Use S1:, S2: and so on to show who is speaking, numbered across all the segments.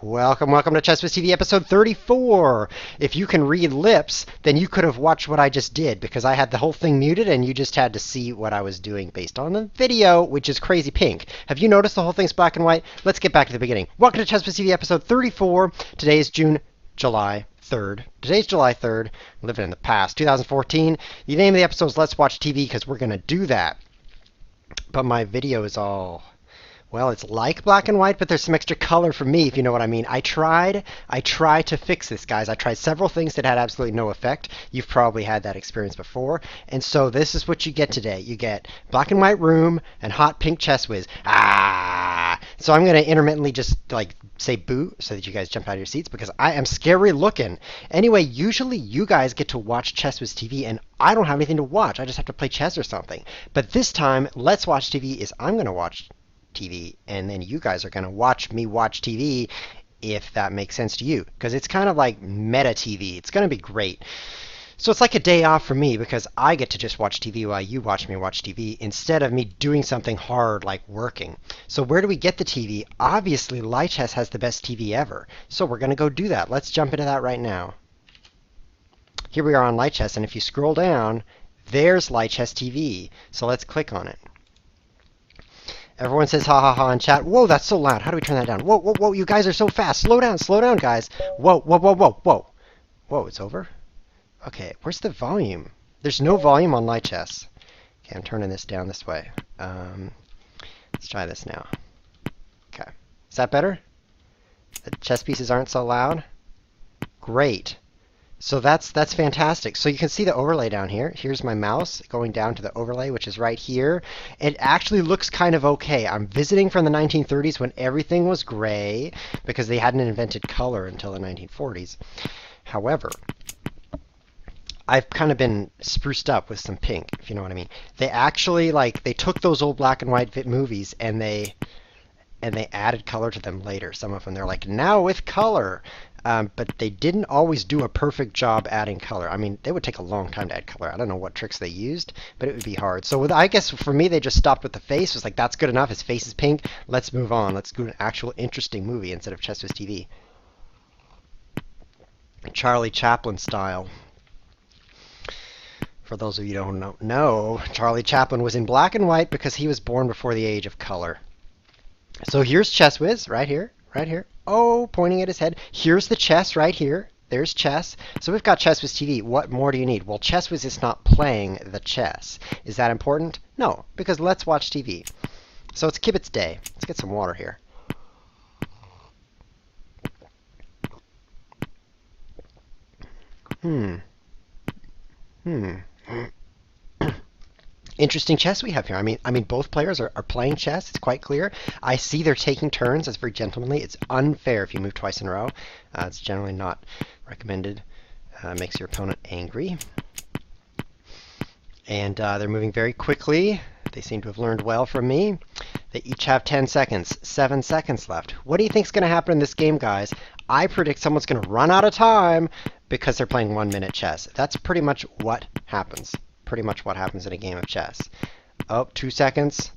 S1: Welcome to Chess TV episode 34. If you can read lips, then you could have watched what I just did because I had the whole thing muted and you just had to see what I was doing based on the video, which is crazy pink. Have you noticed the whole thing's black and white? Let's get back to the beginning. Welcome to Chess TV episode 34. Today is July 3rd. Today's July 3rd. Living in the past. 2014. The name of the episode is Let's Watch TV because we're going to do that. But my video is all... well, it's like black and white, but there's some extra color for me, if you know what I mean. I tried to fix this, guys. I tried several things that had absolutely no effect. You've probably had that experience before. And so this is what you get today. You get black and white room and hot pink chess whiz. Ah! So I'm going to intermittently just like say boo so that you guys jump out of your seats because I am scary looking. Anyway, usually you guys get to watch Chess Whiz TV and I don't have anything to watch. I just have to play chess or something. But this time, Let's Watch TV is I'm going to watch TV, and then you guys are going to watch me watch TV, if that makes sense to you, because it's kind of like meta TV. It's going to be great. So it's like a day off for me because I get to just watch TV while you watch me watch TV instead of me doing something hard like working. So where do we get the TV? Obviously, Lichess has the best TV ever. So we're going to go do that. Let's jump into that right now. Here we are on Lichess, and if you scroll down, there's Lichess TV. So let's click on it. Everyone says ha ha ha in chat. Whoa, that's so loud. How do we turn that down? Whoa, whoa, whoa, you guys are so fast. Slow down, guys. Whoa, whoa, whoa, whoa, whoa. Whoa, it's over? Okay, where's the volume? There's no volume on Lichess. Okay, I'm turning this down this way. Let's try this now. Okay, is that better? The chess pieces aren't so loud? Great. So that's fantastic. So you can see the overlay down here. Here's my mouse going down to the overlay, which is right here. It actually looks kind of okay. I'm visiting from the 1930s when everything was gray because they hadn't invented color until the 1940s. However, I've kind of been spruced up with some pink, if you know what I mean. They actually, they took those old black and white movies and they added color to them later. Some of them, they're like, now with color. But they didn't always do a perfect job adding color. I mean, they would take a long time to add color. I don't know what tricks they used, but it would be hard. So I guess for me, they just stopped with the face. It was like, that's good enough. His face is pink. Let's move on. Let's do an actual interesting movie instead of Chess Whiz TV. Charlie Chaplin style. For those of you who don't know, Charlie Chaplin was in black and white because he was born before the age of color. So here's Chess Whiz right here, right here. Oh, pointing at his head. Here's the chess right here. There's chess. So we've got Chess Whiz TV. What more do you need? Well, Chess Whiz is not playing the chess. Is that important? No, because Let's Watch TV. So it's Kibitz Day. Let's get some water here. Interesting chess we have here. I mean, both players are playing chess. It's quite clear. I see they're taking turns. That's very gentlemanly. It's unfair if you move twice in a row. It's generally not recommended. Makes your opponent angry. And they're moving very quickly. They seem to have learned well from me. They each have 10 seconds. 7 seconds left. What do you think is going to happen in this game, guys? I predict someone's going to run out of time because they're playing 1-minute chess. That's pretty much what happens. Pretty much what happens in a game of chess. Oh, 2 seconds.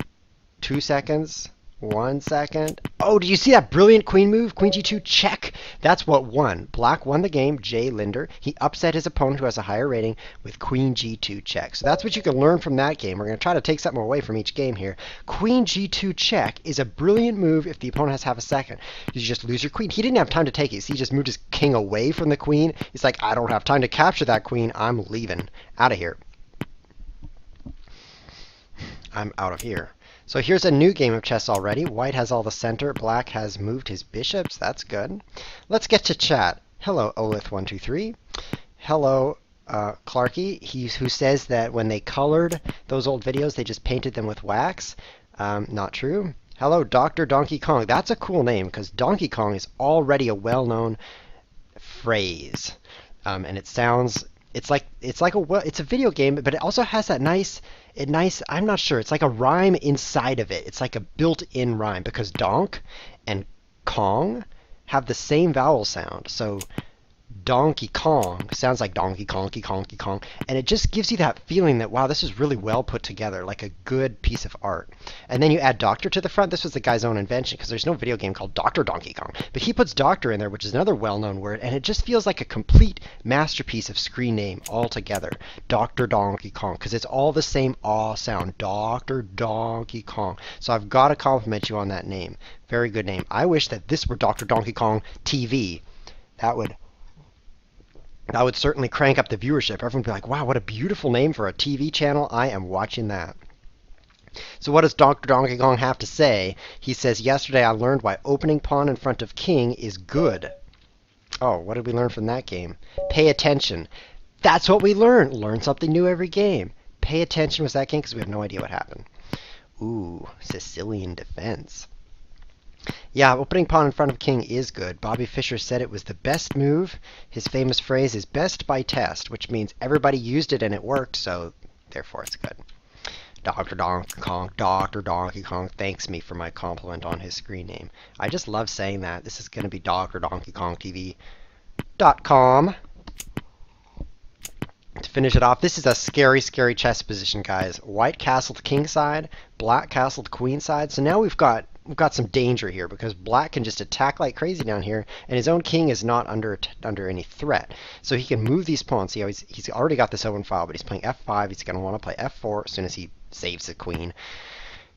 S1: 2 seconds. 1 second. Oh, did you see that brilliant queen move? Queen g2 check. That's what won. Black won the game. Jay Linder. He upset his opponent who has a higher rating with queen g2 check. So that's what you can learn from that game. We're going to try to take something away from each game here. Queen g2 check is a brilliant move if the opponent has half a second. You just lose your queen. He didn't have time to take it. So he just moved his king away from the queen. He's like, I don't have time to capture that queen. I'm leaving. Out of here. I'm out of here. So here's a new game of chess already. White has all the center. Black has moved his bishops. That's good. Let's get to chat. Hello, Olith123. Hello, Clarky, who says that when they colored those old videos, they just painted them with wax. Not true. Hello, Dr. Donkey Kong. That's a cool name because Donkey Kong is already a well-known phrase. And it sounds... It's a video game, but it also has that nice, I'm not sure, it's like a rhyme inside of it. It's like a built-in rhyme because donk and Kong have the same vowel sound. So Donkey Kong. Sounds like Donkey Konky Konky Kong. And it just gives you that feeling that, wow, this is really well put together, like a good piece of art. And then you add Doctor to the front. This was the guy's own invention because there's no video game called Dr. Donkey Kong. But he puts Doctor in there, which is another well-known word, and it just feels like a complete masterpiece of screen name altogether. Dr. Donkey Kong, because it's all the same aw sound. Dr. Donkey Kong. So I've got to compliment you on that name. Very good name. I wish that this were Dr. Donkey Kong TV. That would certainly crank up the viewership. Everyone would be like, wow, what a beautiful name for a TV channel. I am watching that. So what does Dr. Donkey Kong have to say? He says, yesterday I learned why opening pawn in front of king is good. Oh, what did we learn from that game? Pay attention. That's what we learn. Learn something new every game. Pay attention was that game because we have no idea what happened. Ooh, Sicilian defense. Yeah, opening pawn in front of king is good. Bobby Fischer said it was the best move. His famous phrase is best by test, which means everybody used it and it worked, so therefore it's good. Dr. Donkey Kong thanks me for my compliment on his screen name. I just love saying that. This is going to be Dr. Donkey Kong TV.com. To finish it off, this is a scary, scary chess position, guys. White castled king side, black castled queen side. So now we've got some danger here because black can just attack like crazy down here, and his own king is not under any threat. So he can move these pawns. See how he's already got this open file, but he's playing f5. He's going to want to play f4 as soon as he saves the queen.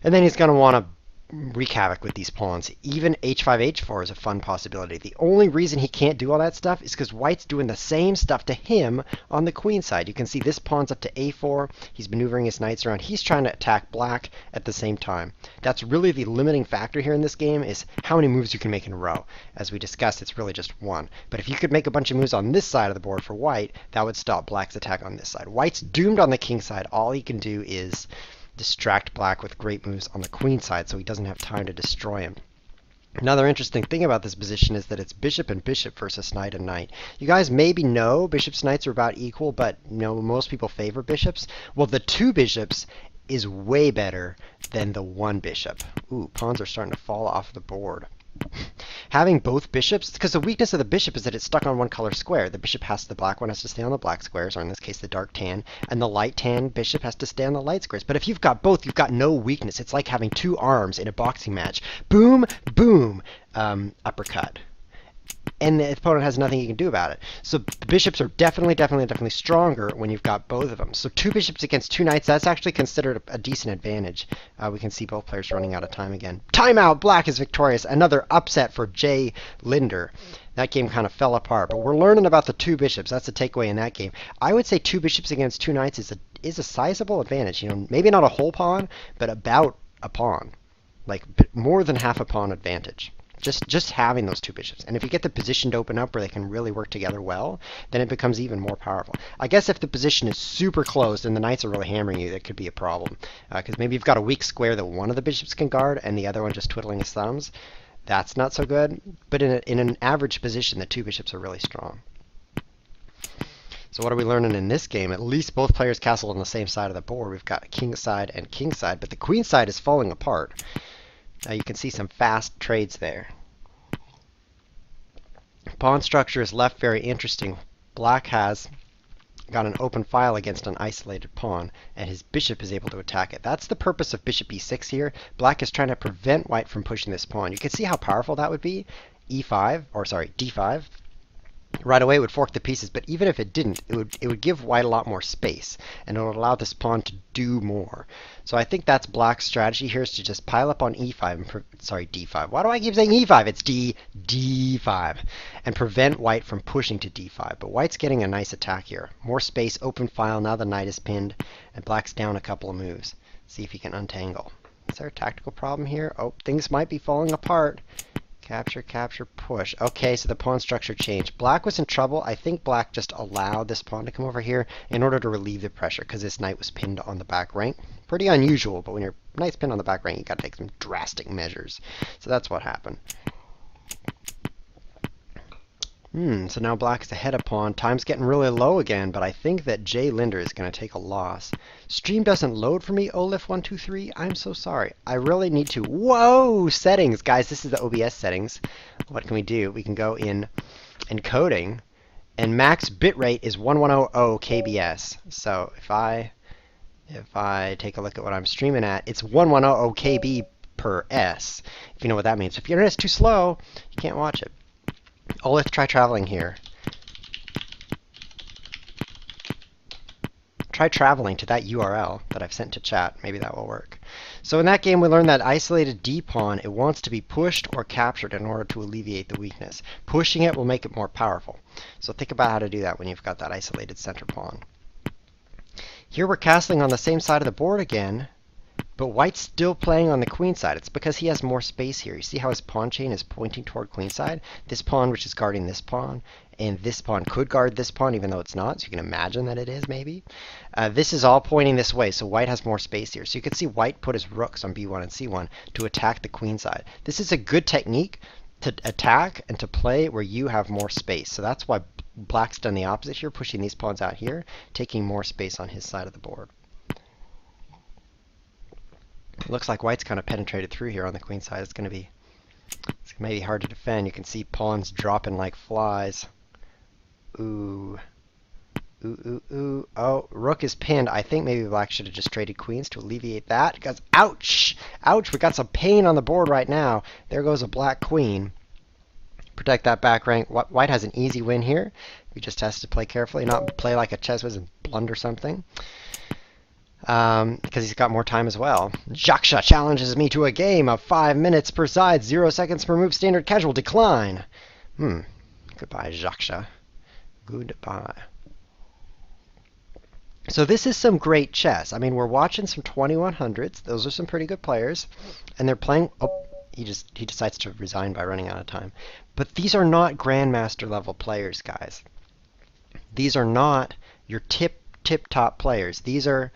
S1: And then he's going to want to wreak havoc with these pawns. Even h5, h4 is a fun possibility. The only reason he can't do all that stuff is because white's doing the same stuff to him on the queen side. You can see this pawn's up to a4. He's maneuvering his knights around. He's trying to attack black at the same time. That's really the limiting factor here in this game, is how many moves you can make in a row. As we discussed, it's really just one. But if you could make a bunch of moves on this side of the board for white, that would stop black's attack on this side. White's doomed on the king side. All he can do is distract black with great moves on the queen side, so he doesn't have time to destroy him. Another interesting thing about this position is that it's bishop and bishop versus knight and knight. You guys maybe know bishops knights are about equal, but most people favor bishops. Well, the two bishops is way better than the one bishop. Ooh, pawns are starting to fall off the board. Having both bishops, because the weakness of the bishop is that it's stuck on one color square. The bishop the black one has to stay on the black squares, or in this case the dark tan, and the light tan bishop has to stay on the light squares. But if you've got both, you've got no weakness. It's like having two arms in a boxing match. Boom, boom, uppercut. And the opponent has nothing you can do about it. So the bishops are definitely stronger when you've got both of them. So two bishops against two knights, that's actually considered a decent advantage. We can see both players running out of time again. Timeout! Black is victorious. Another upset for Jay Linder. That game kind of fell apart, but we're learning about the two bishops. That's the takeaway in that game. I would say two bishops against two knights is a sizable advantage. Maybe not a whole pawn, but about a pawn. Like more than half a pawn advantage. Just having those two bishops. And if you get the position to open up where they can really work together well, then it becomes even more powerful. I guess if the position is super closed and the knights are really hammering you, that could be a problem. Because maybe you've got a weak square that one of the bishops can guard and the other one just twiddling his thumbs. That's not so good. But in an average position, the two bishops are really strong. So what are we learning in this game? At least both players castled on the same side of the board. We've got king side and king side, but the queen side is falling apart. Now you can see some fast trades there. Pawn structure is left very interesting. Black has got an open file against an isolated pawn, and his bishop is able to attack it. That's the purpose of bishop e6 here. Black is trying to prevent white from pushing this pawn. You can see how powerful that would be. d5. Right away it would fork the pieces, but even if it didn't, it would give white a lot more space, and it would allow this pawn to do more. So I think that's black's strategy here, is to just pile up on e5, d5. Why do I keep saying e5? It's d5. And prevent white from pushing to d5. But white's getting a nice attack here. More space, open file, now the knight is pinned, and black's down a couple of moves. See if he can untangle. Is there a tactical problem here? Oh, things might be falling apart. Capture, capture, push. Okay, so the pawn structure changed. Black was in trouble. I think black just allowed this pawn to come over here in order to relieve the pressure because this knight was pinned on the back rank. Pretty unusual, but when your knight's pinned on the back rank, you got to take some drastic measures. So that's what happened. So now black is ahead of pawn. Time's getting really low again, but I think that Jay Linder is going to take a loss. Stream doesn't load for me, Olif123. I'm so sorry. I really need to. Whoa! Settings. Guys, this is the OBS settings. What can we do? We can go in encoding, And max bitrate is 1100 kbs. So if I take a look at what I'm streaming at, it's 1100 kb per s, if you know what that means. If your internet's too slow, you can't watch it. Oh, let's try traveling here. Try traveling to that URL that I've sent to chat. Maybe that will work. So in that game, we learned that isolated D pawn, it wants to be pushed or captured in order to alleviate the weakness. Pushing it will make it more powerful. So think about how to do that when you've got that isolated center pawn. Here we're castling on the same side of the board again, but white's still playing on the queen side. It's because he has more space here. You see how his pawn chain is pointing toward queen side? This pawn, which is guarding this pawn, and this pawn could guard this pawn, even though it's not, so you can imagine that it is, maybe. This is all pointing this way, so white has more space here. So you can see white put his rooks on b1 and c1 to attack the queen side. This is a good technique to attack and to play where you have more space. So that's why black's done the opposite here, pushing these pawns out here, taking more space on his side of the board. It looks like white's kind of penetrated through here on the queen side. It's maybe hard to defend. You can see pawns dropping like flies. Ooh. Ooh, ooh, ooh. Oh, rook is pinned. I think maybe black should have just traded queens to alleviate that. Because, ouch! Ouch! We got some pain on the board right now. There goes a black queen. Protect that back rank. White has an easy win here. He just has to play carefully, not play like a chess whiz and blunder something. Because he's got more time as well. Jaksha challenges me to a game of 5 minutes per side, 0 seconds per move, standard casual, decline. Goodbye, Jaksha. Goodbye. So this is some great chess. I mean, we're watching some 2100s. Those are some pretty good players. And they're playing... Oh, he decides to resign by running out of time. But these are not grandmaster level players, guys. These are not your tip-top players. These are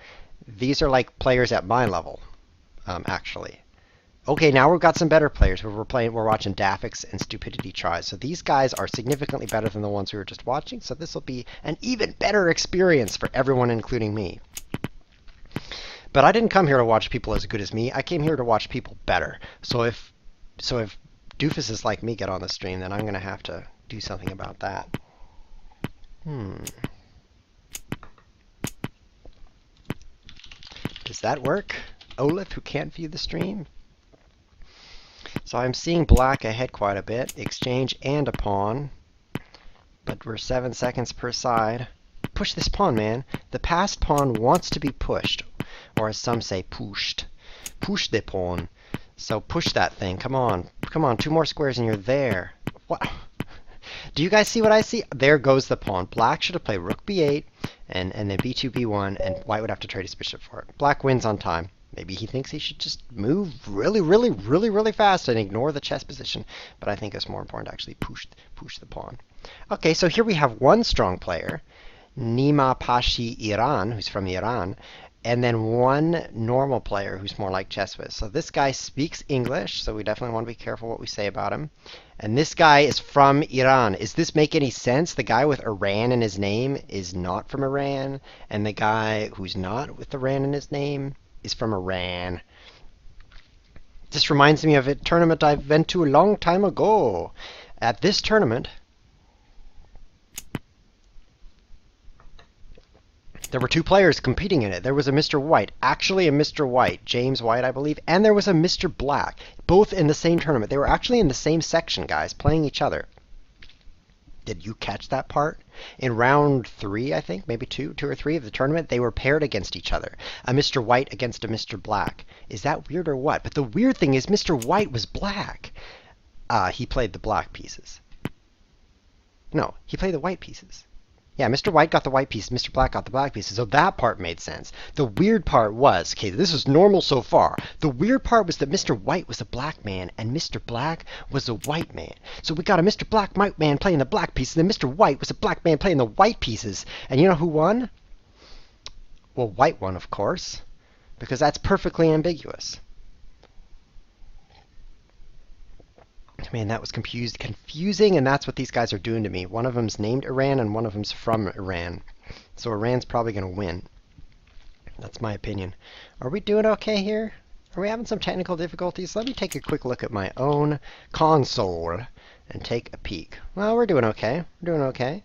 S1: like players at my level, actually. Okay, now we've got some better players. We're watching Dafix and Stupidity Tries. So these guys are significantly better than the ones we were just watching. So this will be an even better experience for everyone, including me. But I didn't come here to watch people as good as me. I came here to watch people better. So if doofuses like me get on the stream, then I'm going to have to do something about that. Does that work? Olaf, who can't view the stream? So I'm seeing black ahead quite a bit. Exchange and a pawn. But we're 7 seconds per side. Push this pawn, man. The passed pawn wants to be pushed. Or as some say, pushed. Push the pawn. So push that thing. Come on. Come on. 2 more squares and you're there. What? Do you guys see what I see? There goes the pawn. Black should have played rook b8 and then b2, b1, and white would have to trade his bishop for it. Black wins on time. Maybe he thinks he should just move really fast and ignore the chess position. But I think it's more important to actually push the pawn. Okay, so here we have one strong player, Nima Pashi Iran, who's from Iran, and then one normal player who's more like Chess Whiz. So this guy speaks English, so we definitely want to be careful what we say about him. And this guy is from Iran. Does this make any sense? The guy with Iran in his name is not from Iran, and the guy who's not with Iran in his name is from Iran. This reminds me of a tournament I went to a long time ago. At this tournament, there were 2 players competing in it. There was a Mr. White, actually a Mr. White, James White, I believe, and there was a Mr. Black, both in the same tournament. They were actually in the same section, guys, playing each other. Did you catch that part? In round 3, I think, maybe 2 or 3 of the tournament, they were paired against each other. A Mr. White against a Mr. Black. Is that weird or what? But the weird thing is Mr. White was black. He played the black pieces. No, he played the white pieces. Yeah, Mr. White got the white pieces, Mr. Black got the black pieces, so that part made sense. The weird part was, okay, this is normal so far. The weird part was that Mr. White was a black man and Mr. Black was a white man. So we got a Mr. Black white man playing the black pieces, and then Mr. White was a black man playing the white pieces. And you know who won? Well, white won, of course, because that's perfectly ambiguous. Man, that was confusing, and that's what these guys are doing to me. One of them's named Iran, and one of them's from Iran. So Iran's probably going to win. That's my opinion. Are we doing okay here? Are we having some technical difficulties? Let me take a quick look at my own console and take a peek. Well, we're doing okay. We're doing okay.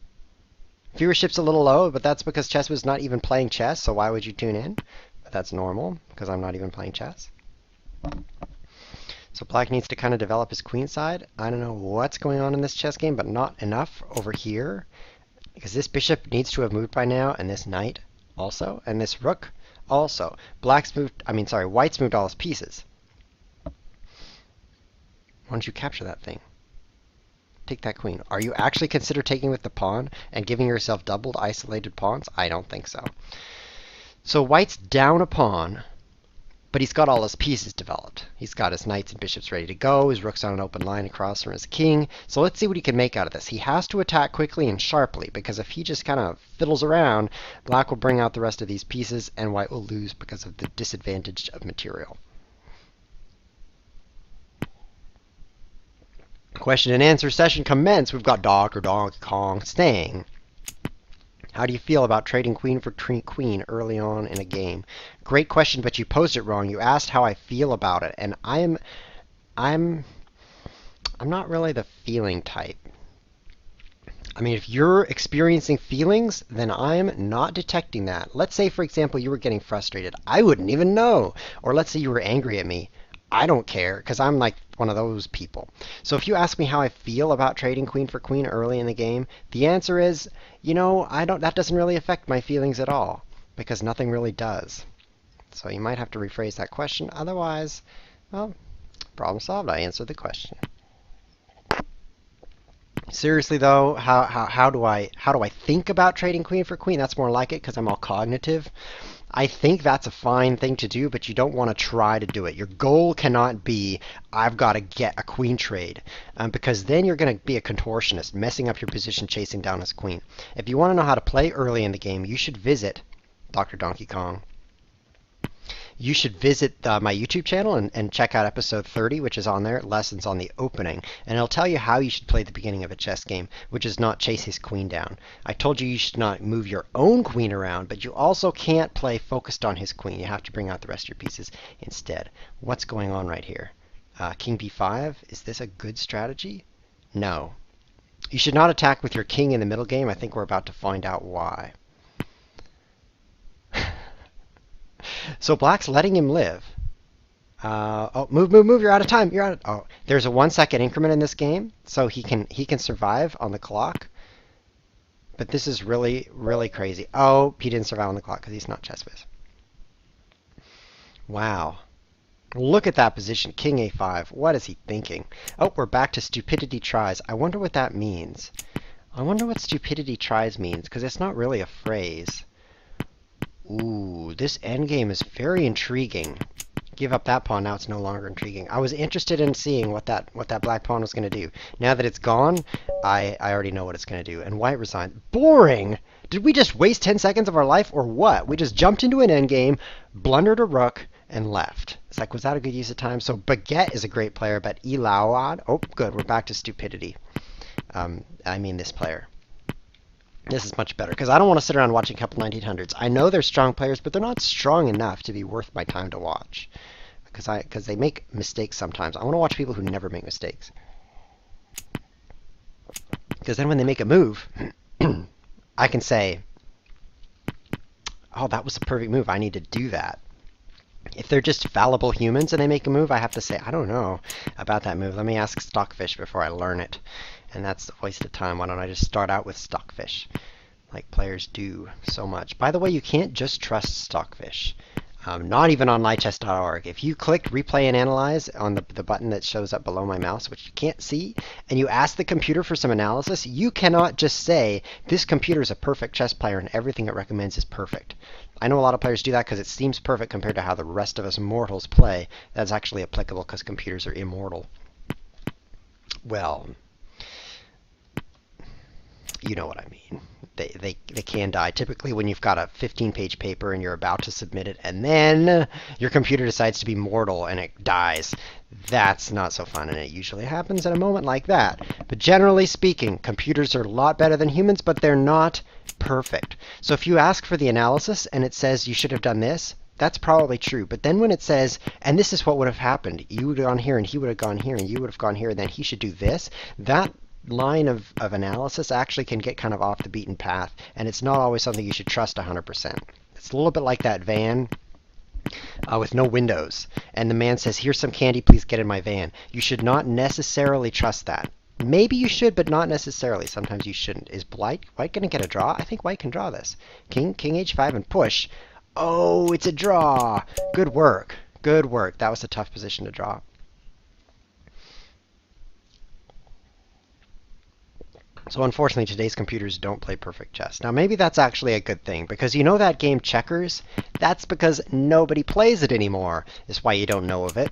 S1: Viewership's a little low, but that's because Chess was not even playing chess, so why would you tune in? But that's normal, because I'm not even playing chess. So black needs to kind of develop his queen side. I don't know what's going on in this chess game, but not enough over here. Because this bishop needs to have moved by now, and this knight also, and this rook also. White's moved all his pieces. Why don't you capture that thing? Take that queen. Are you actually consider taking with the pawn and giving yourself doubled isolated pawns? I don't think so. So white's down a pawn, but he's got all his pieces developed. He's got his knights and bishops ready to go. His rook's on an open line across from his king. So let's see what he can make out of this. He has to attack quickly and sharply, because if he just kind of fiddles around, black will bring out the rest of these pieces, and white will lose because of the disadvantage of material. Question and answer session commence. We've got Dr. Donkey Kong staying. How do you feel about trading queen for queen early on in a game? Great question, but you posed it wrong. You asked how I feel about it, and I'm not really the feeling type. I mean, if you're experiencing feelings, then I'm not detecting that. Let's say, for example, you were getting frustrated. I wouldn't even know. Or let's say you were angry at me. I don't care, because I'm like one of those people. So if you ask me how I feel about trading queen for queen early in the game, the answer is, that doesn't really affect my feelings at all, because nothing really does. So you might have to rephrase that question. Otherwise, well, problem solved. I answered the question. Seriously though, how do I think about trading queen for queen? That's more like it, because I'm all cognitive. I think that's a fine thing to do, but you don't want to try to do it. Your goal cannot be, I've got to get a queen trade, because then you're going to be a contortionist, messing up your position, chasing down his queen. If you want to know how to play early in the game, you should visit Dr. Donkey Kong. You should visit my YouTube channel and check out episode 30, which is on there, Lessons on the Opening. And it'll tell you how you should play the beginning of a chess game, which is not chase his queen down. I told you should not move your own queen around, but you also can't play focused on his queen. You have to bring out the rest of your pieces instead. What's going on right here? King b5, is this a good strategy? No. You should not attack with your king in the middle game. I think we're about to find out why. So black's letting him live. Oh, move! You're out of time. Oh, there's a 1 second increment in this game, so he can survive on the clock. But this is really, really crazy. Oh, he didn't survive on the clock because he's not ChessViz. Wow. Look at that position. King a5. What is he thinking? Oh, we're back to stupidity tries. I wonder what that means. I wonder what stupidity tries means, because it's not really a phrase. Ooh, this endgame is very intriguing. Give up that pawn, now it's no longer intriguing. I was interested in seeing what that black pawn was going to do. Now that it's gone, I already know what it's going to do. And white resigned. Boring! Did we just waste 10 seconds of our life, or what? We just jumped into an endgame, blundered a rook, and left. It's like, was that a good use of time? So Baguette is a great player, but Elawad... Oh, good, we're back to stupidity. I mean this player. This is much better, because I don't want to sit around watching a couple 1900s. I know they're strong players, but they're not strong enough to be worth my time to watch. Because they make mistakes sometimes. I want to watch people who never make mistakes. Because then when they make a move, I can say, oh, that was a perfect move. I need to do that. If they're just fallible humans and they make a move, I have to say, I don't know about that move. Let me ask Stockfish before I learn it. And that's a waste of time. Why don't I just start out with Stockfish, like players do so much. By the way, you can't just trust Stockfish. Not even on lichess.org. If you clicked replay and analyze on the button that shows up below my mouse, which you can't see, and you ask the computer for some analysis, you cannot just say, this computer is a perfect chess player and everything it recommends is perfect. I know a lot of players do that because it seems perfect compared to how the rest of us mortals play. That's actually applicable because computers are immortal. Well, you know what I mean. They can die. Typically when you've got a 15-page paper and you're about to submit it, and then your computer decides to be mortal and it dies. That's not so fun, and it usually happens at a moment like that. But generally speaking, computers are a lot better than humans, but they're not perfect. So if you ask for the analysis and it says you should have done this, that's probably true. But then when it says, and this is what would have happened, you would have gone here and he would have gone here and you would have gone here and then he should do this, line of analysis actually can get kind of off the beaten path, and it's not always something you should trust 100%. It's a little bit like that van with no windows, and the man says, "Here's some candy, please get in my van." You should not necessarily trust that. Maybe you should, but not necessarily. Sometimes you shouldn't. Is white going to get a draw? I think white can draw this. King h5 and push. Oh, it's a draw. Good work. Good work. That was a tough position to draw. So unfortunately, today's computers don't play perfect chess. Now maybe that's actually a good thing, because you know that game checkers? That's because nobody plays it anymore. That's why you don't know of it.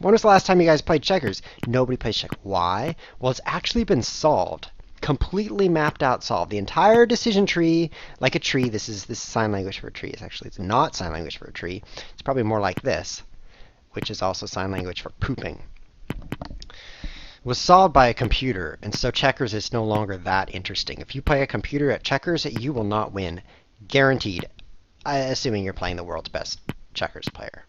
S1: When was the last time you guys played checkers? Nobody plays checkers. Why? Well, it's actually been solved. Completely mapped out, solved. The entire decision tree, like a tree. This is sign language for a tree. It's not sign language for a tree. It's probably more like this, which is also sign language for pooping. Was solved by a computer, and so checkers is no longer that interesting. If you play a computer at checkers, you will not win. Guaranteed. Assuming you're playing the world's best checkers player.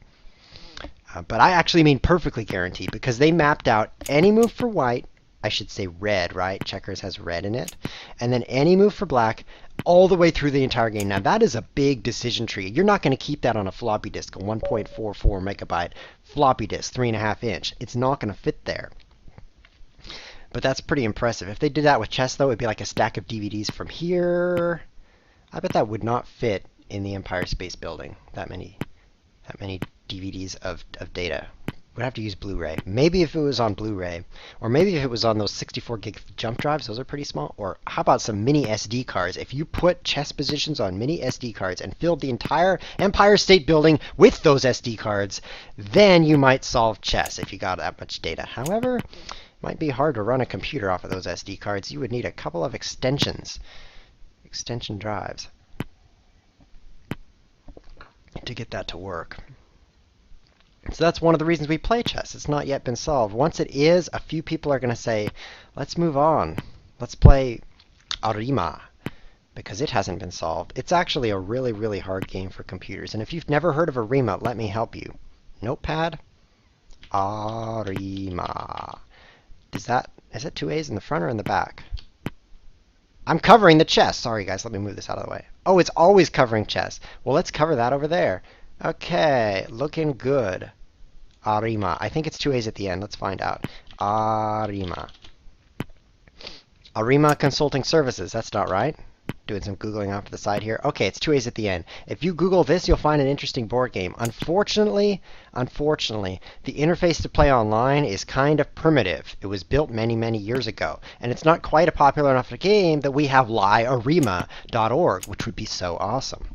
S1: But I actually mean perfectly guaranteed, because they mapped out any move for white, I should say red, right? Checkers has red in it. And then any move for black all the way through the entire game. Now that is a big decision tree. You're not going to keep that on a floppy disk, a 1.44 megabyte floppy disk, 3.5 inch. It's not going to fit there. But that's pretty impressive. If they did that with chess, though, it'd be like a stack of DVDs from here. I bet that would not fit in the Empire Space Building. That many DVDs of data. We'd have to use Blu-ray. Maybe if it was on Blu-ray, or maybe if it was on those 64 gig jump drives. Those are pretty small. Or how about some mini SD cards? If you put chess positions on mini SD cards and filled the entire Empire State Building with those SD cards, then you might solve chess if you got that much data. However, might be hard to run a computer off of those SD cards. You would need a couple of extension drives, to get that to work. So that's one of the reasons we play chess. It's not yet been solved. Once it is, a few people are going to say, let's move on. Let's play Arima, because it hasn't been solved. It's actually a really, really hard game for computers. And if you've never heard of Arima, let me help you. Notepad, Arima. Is it two A's in the front or in the back? I'm covering the chess. Sorry, guys. Let me move this out of the way. Oh, it's always covering chess. Well, let's cover that over there. Okay, looking good. Arima. I think it's two A's at the end. Let's find out. Arima. Arima Consulting Services. That's not right. Doing some Googling off to the side here. Okay, it's two A's at the end. If you Google this, you'll find an interesting board game. Unfortunately, the interface to play online is kind of primitive. It was built many, many years ago. And it's not quite a popular enough game that we have liarima.org, which would be so awesome.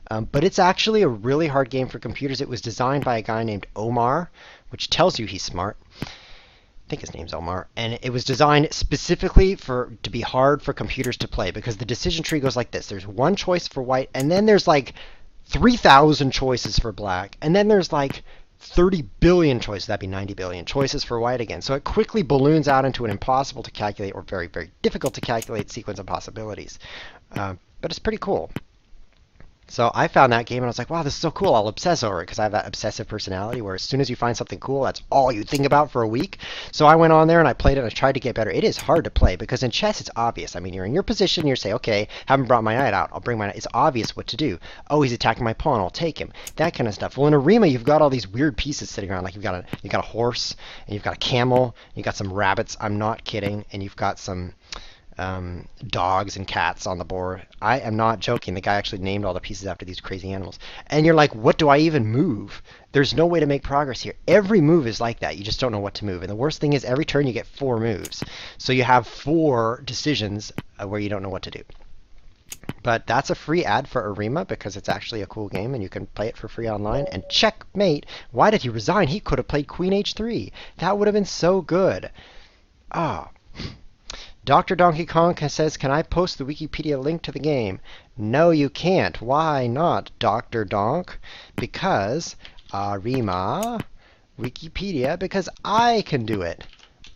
S1: But it's actually a really hard game for computers. It was designed by a guy named Omar, which tells you he's smart. I think his name's Omar, and it was designed specifically to be hard for computers to play, because the decision tree goes like this. There's one choice for white, and then there's like 3,000 choices for black, and then there's like 30 billion choices. That'd be 90 billion choices for white again. So it quickly balloons out into an impossible to calculate, or very, very difficult to calculate sequence of possibilities. But it's pretty cool. So I found that game and I was like, wow, this is so cool. I'll obsess over it, because I have that obsessive personality where as soon as you find something cool, that's all you think about for a week. So I went on there and I played it and I tried to get better. It is hard to play, because in chess it's obvious. I mean, you're in your position, you say, okay, haven't brought my knight out. I'll bring my knight. It's obvious what to do. Oh, he's attacking my pawn. I'll take him. That kind of stuff. Well, in Arima, you've got all these weird pieces sitting around. Like you've got a horse, and you've got a camel, you've got some rabbits. I'm not kidding. And you've got some dogs and cats on the board. I am not joking. The guy actually named all the pieces after these crazy animals. And you're like, what do I even move? There's no way to make progress here. Every move is like that. You just don't know what to move. And the worst thing is every turn you get 4 moves. So you have 4 decisions where you don't know what to do. But that's a free ad for Arima, because it's actually a cool game and you can play it for free online. And checkmate. Why did he resign? He could have played Queen H3. That would have been so good. Ah. Dr. Donkey Kong says, can I post the Wikipedia link to the game? No, you can't. Why not, Dr. Donk? Because Arima, Wikipedia, because I can do it.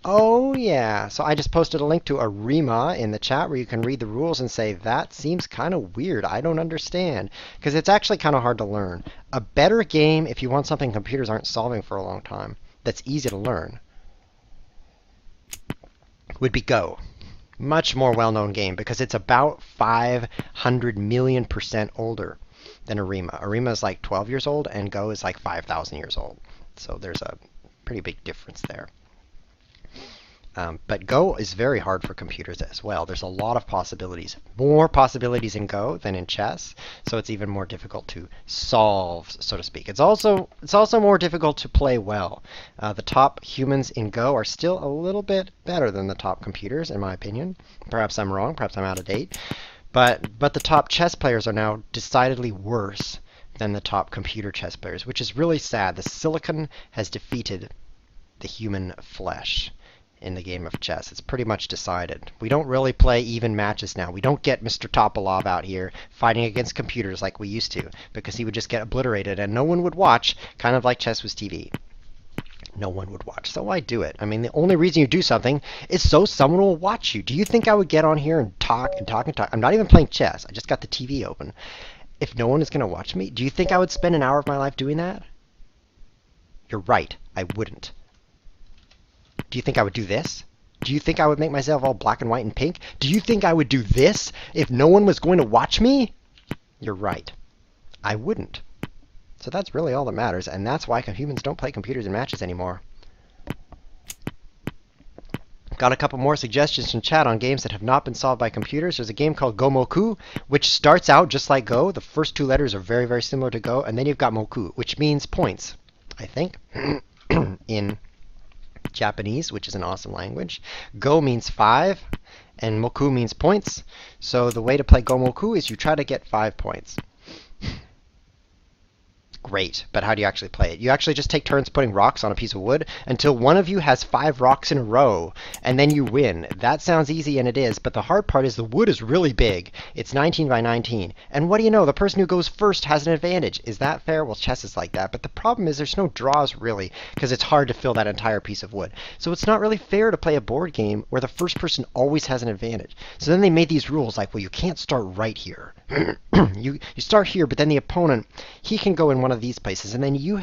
S1: Oh, yeah. So I just posted a link to Arima in the chat where you can read the rules and say, that seems kind of weird. I don't understand. Because it's actually kind of hard to learn. A better game if you want something computers aren't solving for a long time that's easy to learn. would be Go. Much more well-known game because it's about 500 million% older than Arima. Arima is like 12 years old and Go is like 5,000 years old. So there's a pretty big difference there. But Go is very hard for computers as well. There's a lot of possibilities. More possibilities in Go than in chess, so it's even more difficult to solve, so to speak. It's also more difficult to play well. The top humans in Go are still a little bit better than the top computers, in my opinion. Perhaps I'm wrong. Perhaps I'm out of date. But the top chess players are now decidedly worse than the top computer chess players, which is really sad. The silicon has defeated the human flesh in the game of chess. It's pretty much decided. We don't really play even matches now. We don't get Mr. Topalov out here fighting against computers like we used to, because he would just get obliterated and no one would watch, kind of like chess was TV. No one would watch. So why do it? I mean, the only reason you do something is so someone will watch you. Do you think I would get on here and talk and talk and talk? I'm not even playing chess. I just got the TV open. If no one is going to watch me, do you think I would spend an hour of my life doing that? You're right. I wouldn't. Do you think I would do this? Do you think I would make myself all black and white and pink? Do you think I would do this if no one was going to watch me? You're right. I wouldn't. So that's really all that matters, and that's why humans don't play computers in matches anymore. Got a couple more suggestions in chat on games that have not been solved by computers. There's a game called Gomoku, which starts out just like Go. The first two letters are very, very similar to Go, and then you've got Moku, which means points, I think, in Japanese, which is an awesome language. Go means 5, and Moku means points. So the way to play Gomoku is you try to get 5 points. Great, but how do you actually play it? You actually just take turns putting rocks on a piece of wood until one of you has 5 rocks in a row, and then you win. That sounds easy, and it is, but the hard part is the wood is really big. It's 19 by 19, and what do you know? The person who goes first has an advantage. Is that fair? Well, chess is like that, but the problem is there's no draws, really, because it's hard to fill that entire piece of wood. So it's not really fair to play a board game where the first person always has an advantage. So then they made these rules like, well, you can't start right here. You start here, but then the opponent, he can go in one of these places, and then you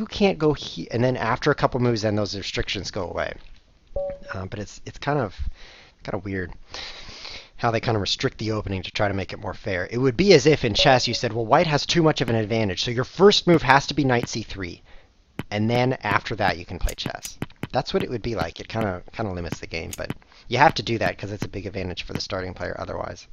S1: can't go here, and then after a couple moves, then those restrictions go away. But it's kind of weird how they kind of restrict the opening to try to make it more fair. It would be as if in chess you said, well, white has too much of an advantage, so your first move has to be knight c3, and then after that you can play chess. That's what it would be like. It kind of limits the game, but you have to do that because it's a big advantage for the starting player otherwise.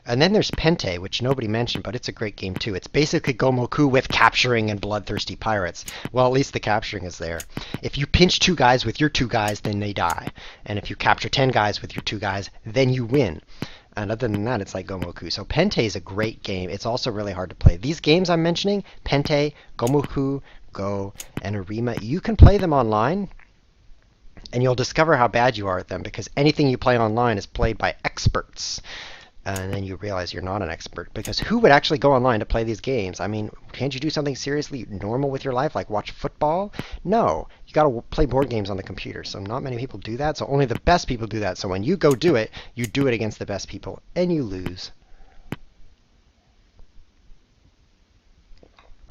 S1: And then there's Pente, which nobody mentioned, but it's a great game too. It's basically Gomoku with capturing and bloodthirsty pirates. Well, at least the capturing is there. If you pinch 2 guys with your 2 guys, then they die. And if you capture 10 guys with your 2 guys, then you win. And other than that, it's like Gomoku. So Pente is a great game. It's also really hard to play. These games I'm mentioning, Pente, Gomoku, Go, and Arima, you can play them online, and you'll discover how bad you are at them, because anything you play online is played by experts. And then you realize you're not an expert, because who would actually go online to play these games? I mean, can't you do something seriously normal with your life, like watch football? No, you got to play board games on the computer. So not many people do that, so only the best people do that. So when you go do it, you do it against the best people, and you lose.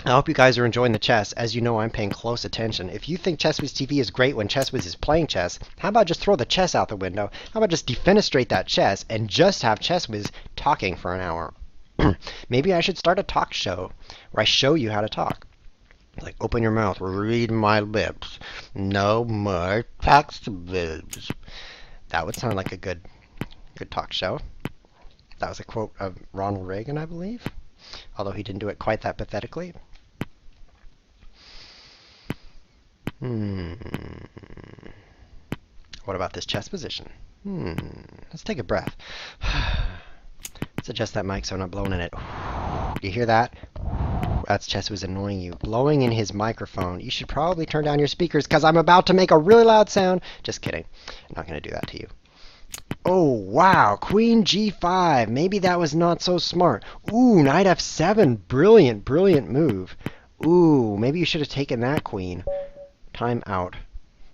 S1: I hope you guys are enjoying the chess. As you know, I'm paying close attention. If you think ChessWhiz TV is great when ChessWhiz is playing chess, how about just throw the chess out the window? How about just defenestrate that chess and just have ChessWhiz talking for an hour? Maybe I should start a talk show where I show you how to talk. Like, open your mouth, read my lips. No more ChessWhiz. That would sound like a good talk show. That was a quote of Ronald Reagan, I believe. Although he didn't do it quite that pathetically. What about this chess position? Let's take a breath. Let's adjust that mic so I'm not blowing in it. You hear that? That's ChessWhiz annoying you. Blowing in his microphone. You should probably turn down your speakers because I'm about to make a really loud sound. Just kidding. I'm not going to do that to you. Oh, wow. Queen g5. Maybe that was not so smart. Ooh, knight f7. Brilliant, brilliant move. Ooh, maybe you should have taken that queen. Time out.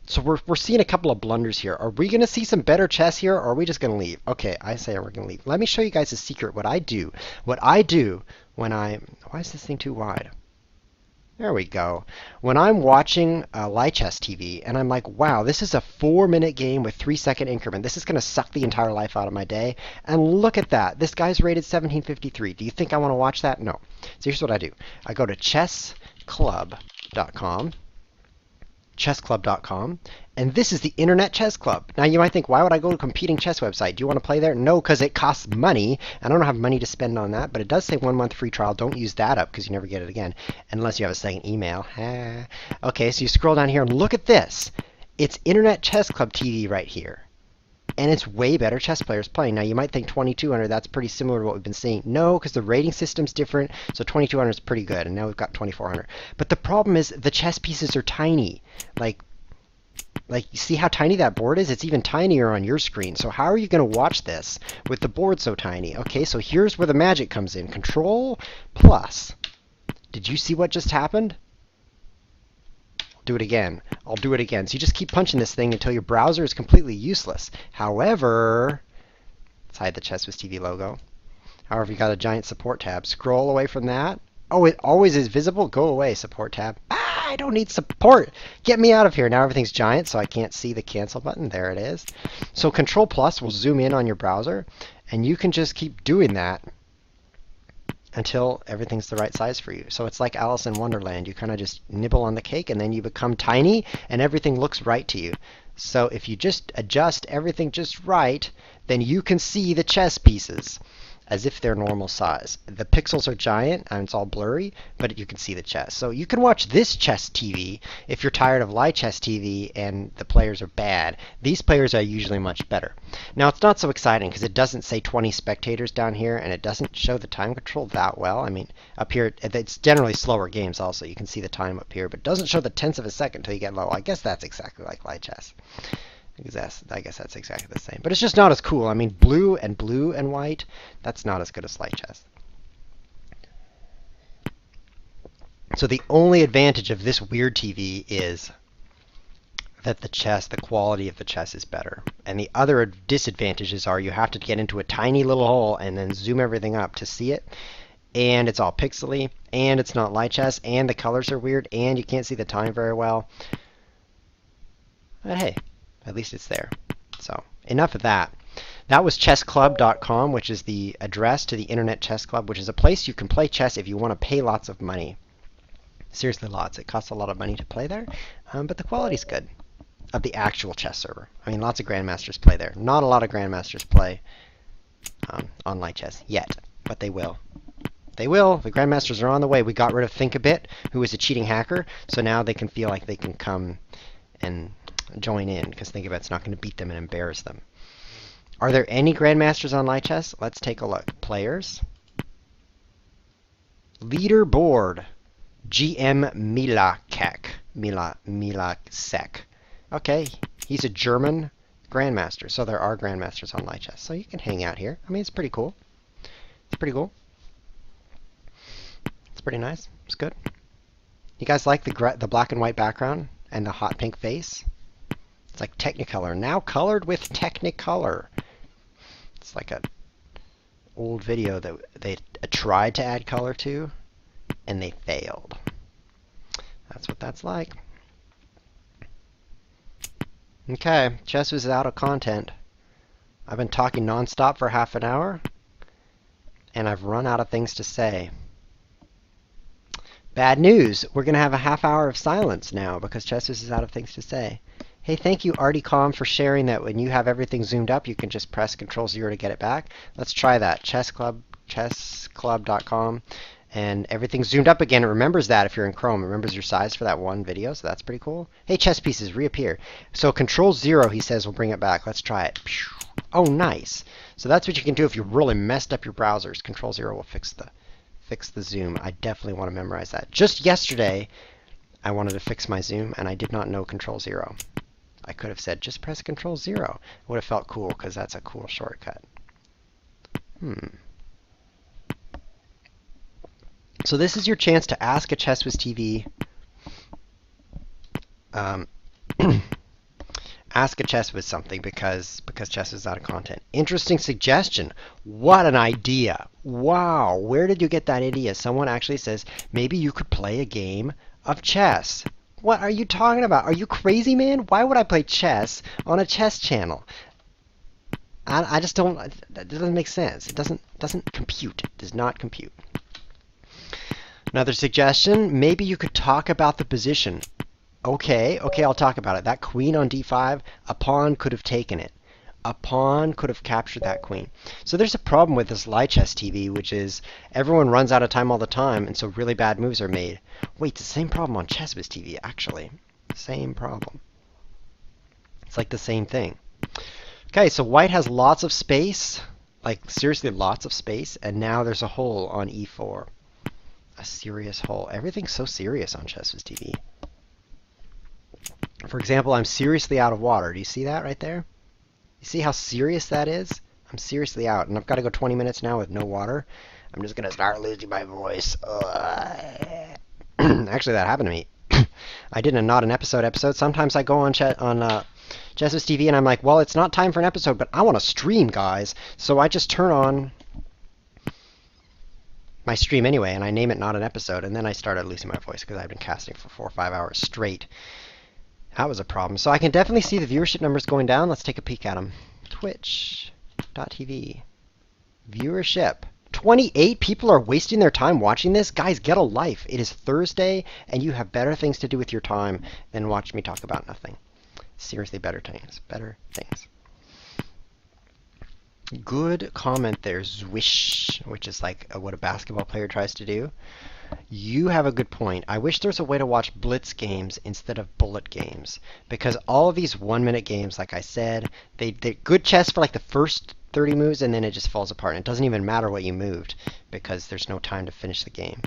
S1: So we're seeing a couple of blunders here. Are we going to see some better chess here, or are we just going to leave? Okay, I say we're going to leave. Let me show you guys a secret. What I do when I... Why is this thing too wide? There we go. When I'm watching Lichess TV and I'm like, wow, this is a 4-minute game with 3-second increment. This is going to suck the entire life out of my day. And look at that. This guy's rated 1753. Do you think I want to watch that? No. So here's what I do. I go to chessclub.com. chessclub.com, and this is the Internet Chess Club. Now you might think, why would I go to a competing chess website? Do you want to play there? No, because it costs money, and I don't have money to spend on that, but it does say 1 month free trial. Don't use that up because you never get it again unless you have a second email. Okay, so you scroll down here and look at this. It's Internet Chess Club TV right here. And it's way better chess players playing. Now you might think 2200, that's pretty similar to what we've been seeing. No, because the rating system's different, so 2200 is pretty good, and now we've got 2400. But the problem is the chess pieces are tiny. Like you see how tiny that board is? It's even tinier on your screen. So how are you going to watch this with the board so tiny? Okay, so here's where the magic comes in. Control plus. Did you see what just happened? Do it again. I'll do it again. So you just keep punching this thing until your browser is completely useless. However, let's hide the ChessWhiz TV logo. However, you got a giant support tab. Scroll away from that. Oh, it always is visible? Go away, support tab. Ah, I don't need support. Get me out of here. Now everything's giant, so I can't see the cancel button. There it is. So Control plus will zoom in on your browser, and you can just keep doing that until everything's the right size for you. So it's like Alice in Wonderland. You kind of just nibble on the cake and then you become tiny and everything looks right to you. So if you just adjust everything just right, then you can see the chess pieces as if they're normal size. The pixels are giant and it's all blurry, but you can see the chess. So you can watch this chess TV if you're tired of Lichess TV and the players are bad. These players are usually much better. Now it's not so exciting because it doesn't say 20 spectators down here and it doesn't show the time control that well. I mean, up here, it's generally slower games also. You can see the time up here, but it doesn't show the tenths of a second until you get low. I guess that's exactly like Lichess. I guess that's exactly the same. But it's just not as cool. I mean, blue and white, that's not as good as Lichess. So the only advantage of this weird TV is that the quality of the chess is better. And the other disadvantages are you have to get into a tiny little hole and then zoom everything up to see it. And it's all pixely, and it's not Lichess, and the colors are weird, and you can't see the time very well. But hey, at least it's there. So enough of that. That was chessclub.com, which is the address to the Internet Chess Club, which is a place you can play chess if you want to pay lots of money. Seriously, lots. It costs a lot of money to play there, but the quality's good of the actual chess server. I mean, lots of grandmasters play there. Not a lot of grandmasters play on Lichess yet, but they will. They will. The grandmasters are on the way. We got rid of ThinkAbit, who was a cheating hacker, so now they can feel like they can come and join in because ThinkAbit's not going to beat them and embarrass them. Are there any grandmasters on Lichess? Let's take a look. Players. Leaderboard. GM Milasek. Okay, he's a German grandmaster, so there are grandmasters on Lichess. So you can hang out here. I mean, it's pretty cool. It's pretty cool. It's pretty nice. It's good. You guys like the black and white background and the hot pink face? It's like Technicolor, now colored with Technicolor. It's like an old video that they tried to add color to, and they failed. That's what that's like. Okay, ChessWhiz is out of content. I've been talking nonstop for half an hour, and I've run out of things to say. Bad news, we're going to have a half hour of silence now because ChessWhiz is out of things to say. Hey, thank you, ArtieCom, for sharing that when you have everything zoomed up, you can just press Control-0 to get it back. Let's try that. chessclub.com, and everything's zoomed up again. It remembers that if you're in Chrome. It remembers your size for that one video, so that's pretty cool. Hey, chess pieces, reappear. So Control-0, he says, will bring it back. Let's try it. Oh, nice. So that's what you can do if you really messed up your browsers. Control-0 will fix the zoom. I definitely want to memorize that. Just yesterday, I wanted to fix my zoom, and I did not know Control-0. I could have said, just press Control-0. It would have felt cool, because that's a cool shortcut. So this is your chance to ask a ChessWhiz TV Ask a chess with something because chess is out of content. Interesting suggestion. What an idea. Wow. Where did you get that idea? Someone actually says maybe you could play a game of chess. What are you talking about? Are you crazy, man? Why would I play chess on a chess channel? I just don't. That doesn't make sense. It doesn't compute. It does not compute. Another suggestion. Maybe you could talk about the position. Okay, I'll talk about it. That queen on d5, a pawn could have taken it. A pawn could have captured that queen. So there's a problem with this Lichess TV, which is everyone runs out of time all the time, and so really bad moves are made. Wait, it's the same problem on ChessBiz TV, actually. Same problem. It's like the same thing. Okay, so white has lots of space, like seriously lots of space, and now there's a hole on e4. A serious hole. Everything's so serious on ChessBiz TV. For example, I'm seriously out of water. Do you see that right there? You see how serious that is? I'm seriously out, and I've got to go 20 minutes now with no water. I'm just going to start losing my voice. Actually, that happened to me. I did a not an episode. Sometimes I go on ChessBiz TV, and I'm like, well, it's not time for an episode, but I want to stream, guys. So I just turn on my stream anyway, and I name it not an episode, and then I started losing my voice because I've been casting for 4 or 5 hours straight. That was a problem. So I can definitely see the viewership numbers going down. Let's take a peek at them. Twitch.tv. Viewership. 28 people are wasting their time watching this? Guys, get a life. It is Thursday, and you have better things to do with your time than watch me talk about nothing. Seriously, better things. Better things. Good comment there, Zwish, which is like what a basketball player tries to do. You have a good point. I wish there's a way to watch blitz games instead of bullet games, because all of these 1-minute games, like I said, they're good chess for like the first 30 moves, and then it just falls apart. And it doesn't even matter what you moved because there's no time to finish the game.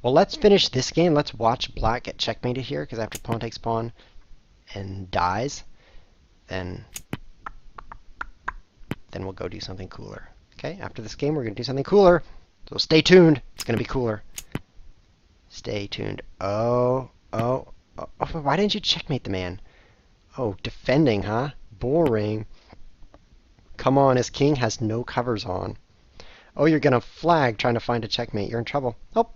S1: Well, let's finish this game. Let's watch black get checkmated here, because after pawn takes pawn and dies, then we'll go do something cooler. Okay, after this game, we're going to do something cooler. So stay tuned. It's going to be cooler. Stay tuned. Oh, why didn't you checkmate the man? Oh, defending, huh? Boring. Come on, his king has no covers on. Oh, you're going to flag trying to find a checkmate. You're in trouble. Oh,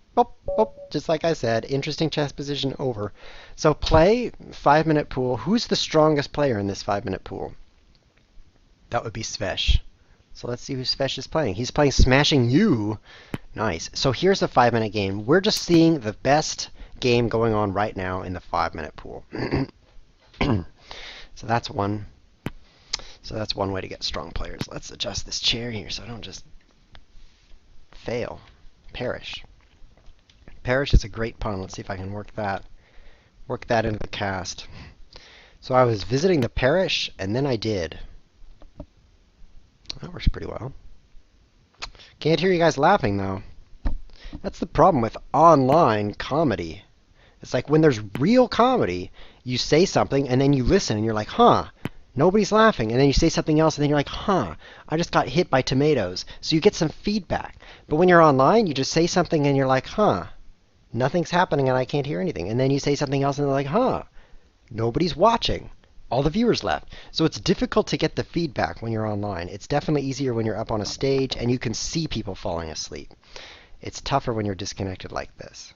S1: just like I said, interesting chess position over. So play 5-minute pool. Who's the strongest player in this 5-minute pool? That would be Svesh. So let's see who Svesh is playing. He's playing Smashing You. Nice. So here's the 5-minute game. We're just seeing the best game going on right now in the 5-minute pool. So that's one way to get strong players. Let's adjust this chair here so I don't just fail. Perish. Perish is a great pawn. Let's see if I can work that into the cast. So I was visiting the parish, and then I did. That works pretty well. Can't hear you guys laughing, though. That's the problem with online comedy. It's like when there's real comedy, you say something, and then you listen, and you're like, huh, nobody's laughing. And then you say something else, and then you're like, huh, I just got hit by tomatoes. So you get some feedback. But when you're online, you just say something, and you're like, huh, nothing's happening, and I can't hear anything. And then you say something else, and they're like, huh, nobody's watching. All the viewers left. So it's difficult to get the feedback when you're online. It's definitely easier when you're up on a stage and you can see people falling asleep. It's tougher when you're disconnected like this.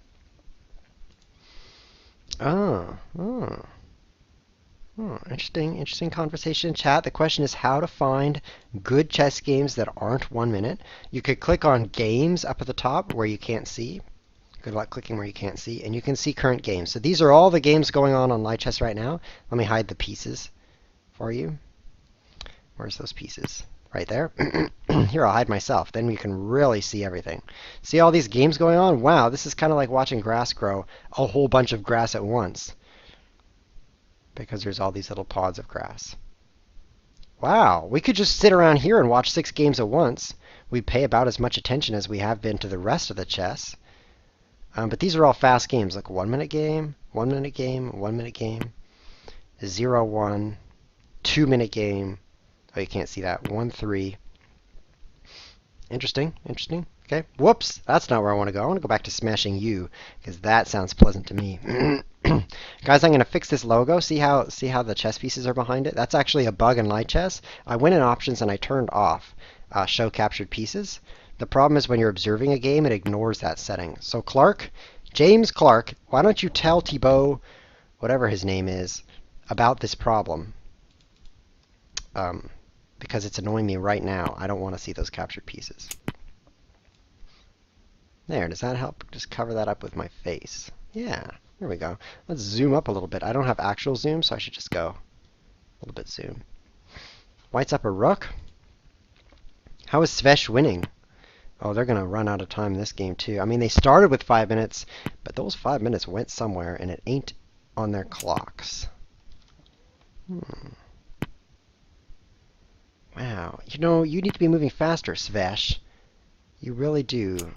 S1: Interesting conversation in chat. The question is how to find good chess games that aren't 1 minute. You could click on games up at the top where you can't see. Good luck clicking where you can't see, and you can see current games. So these are all the games going on Lichess right now. Let me hide the pieces for you. Where's those pieces? Right there. Here, I'll hide myself. Then we can really see everything. See all these games going on? Wow, this is kind of like watching grass grow. A whole bunch of grass at once. Because there's all these little pods of grass. Wow, we could just sit around here and watch 6 games at once. We'd pay about as much attention as we have been to the rest of the chess. But these are all fast games, like 1-minute game, 1-minute game, 1-minute game, 0-1, 2-minute game. Oh, you can't see that. 1-3. Interesting. Okay, whoops, that's not where I want to go. I want to go back to smashing you, because that sounds pleasant to me. Guys, I'm going to fix this logo. See how the chess pieces are behind it? That's actually a bug in Light Chess. I went in Options and I turned off Show Captured Pieces. The problem is when you're observing a game, it ignores that setting. So Clark, James Clark, why don't you tell Thibaut, whatever his name is, about this problem? Because it's annoying me right now. I don't want to see those captured pieces. There, does that help? Just cover that up with my face. Yeah, there we go. Let's zoom up a little bit. I don't have actual zoom, so I should just go a little bit zoom. White's up a rook. How is Svesh winning? Oh, they're going to run out of time in this game, too. I mean, they started with 5 minutes, but those 5 minutes went somewhere, and it ain't on their clocks. Wow. You know, you need to be moving faster, Svesh. You really do.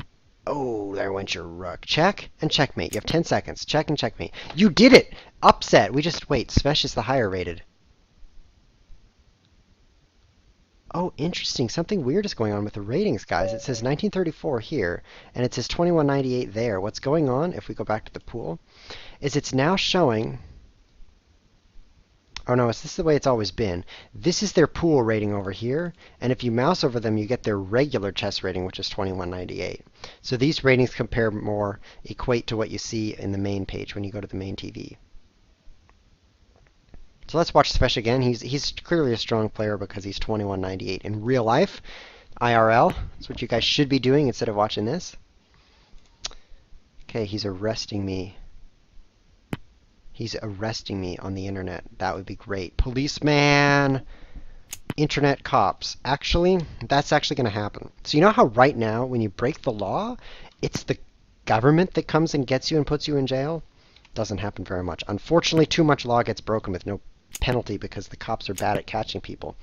S1: Oh, there went your rook. Check and checkmate. You have 10 seconds. Check and checkmate. You did it! Upset. We just... Wait, Svesh is the higher rated. Oh, interesting. Something weird is going on with the ratings, guys. It says 1934 here, and it says 2198 there. What's going on, if we go back to the pool, is it's now showing... Oh no, this is the way it's always been. This is their pool rating over here, and if you mouse over them, you get their regular chess rating, which is 2198. So these ratings compare more, equate to what you see in the main page when you go to the main TV. So let's watch Svesh again. He's clearly a strong player because he's 2198. In real life, IRL, that's what you guys should be doing instead of watching this. Okay, he's arresting me. He's arresting me on the internet. That would be great. Policeman! Internet cops. Actually, that's actually going to happen. So you know how right now, when you break the law, it's the government that comes and gets you and puts you in jail? Doesn't happen very much. Unfortunately, too much law gets broken with no penalty because the cops are bad at catching people.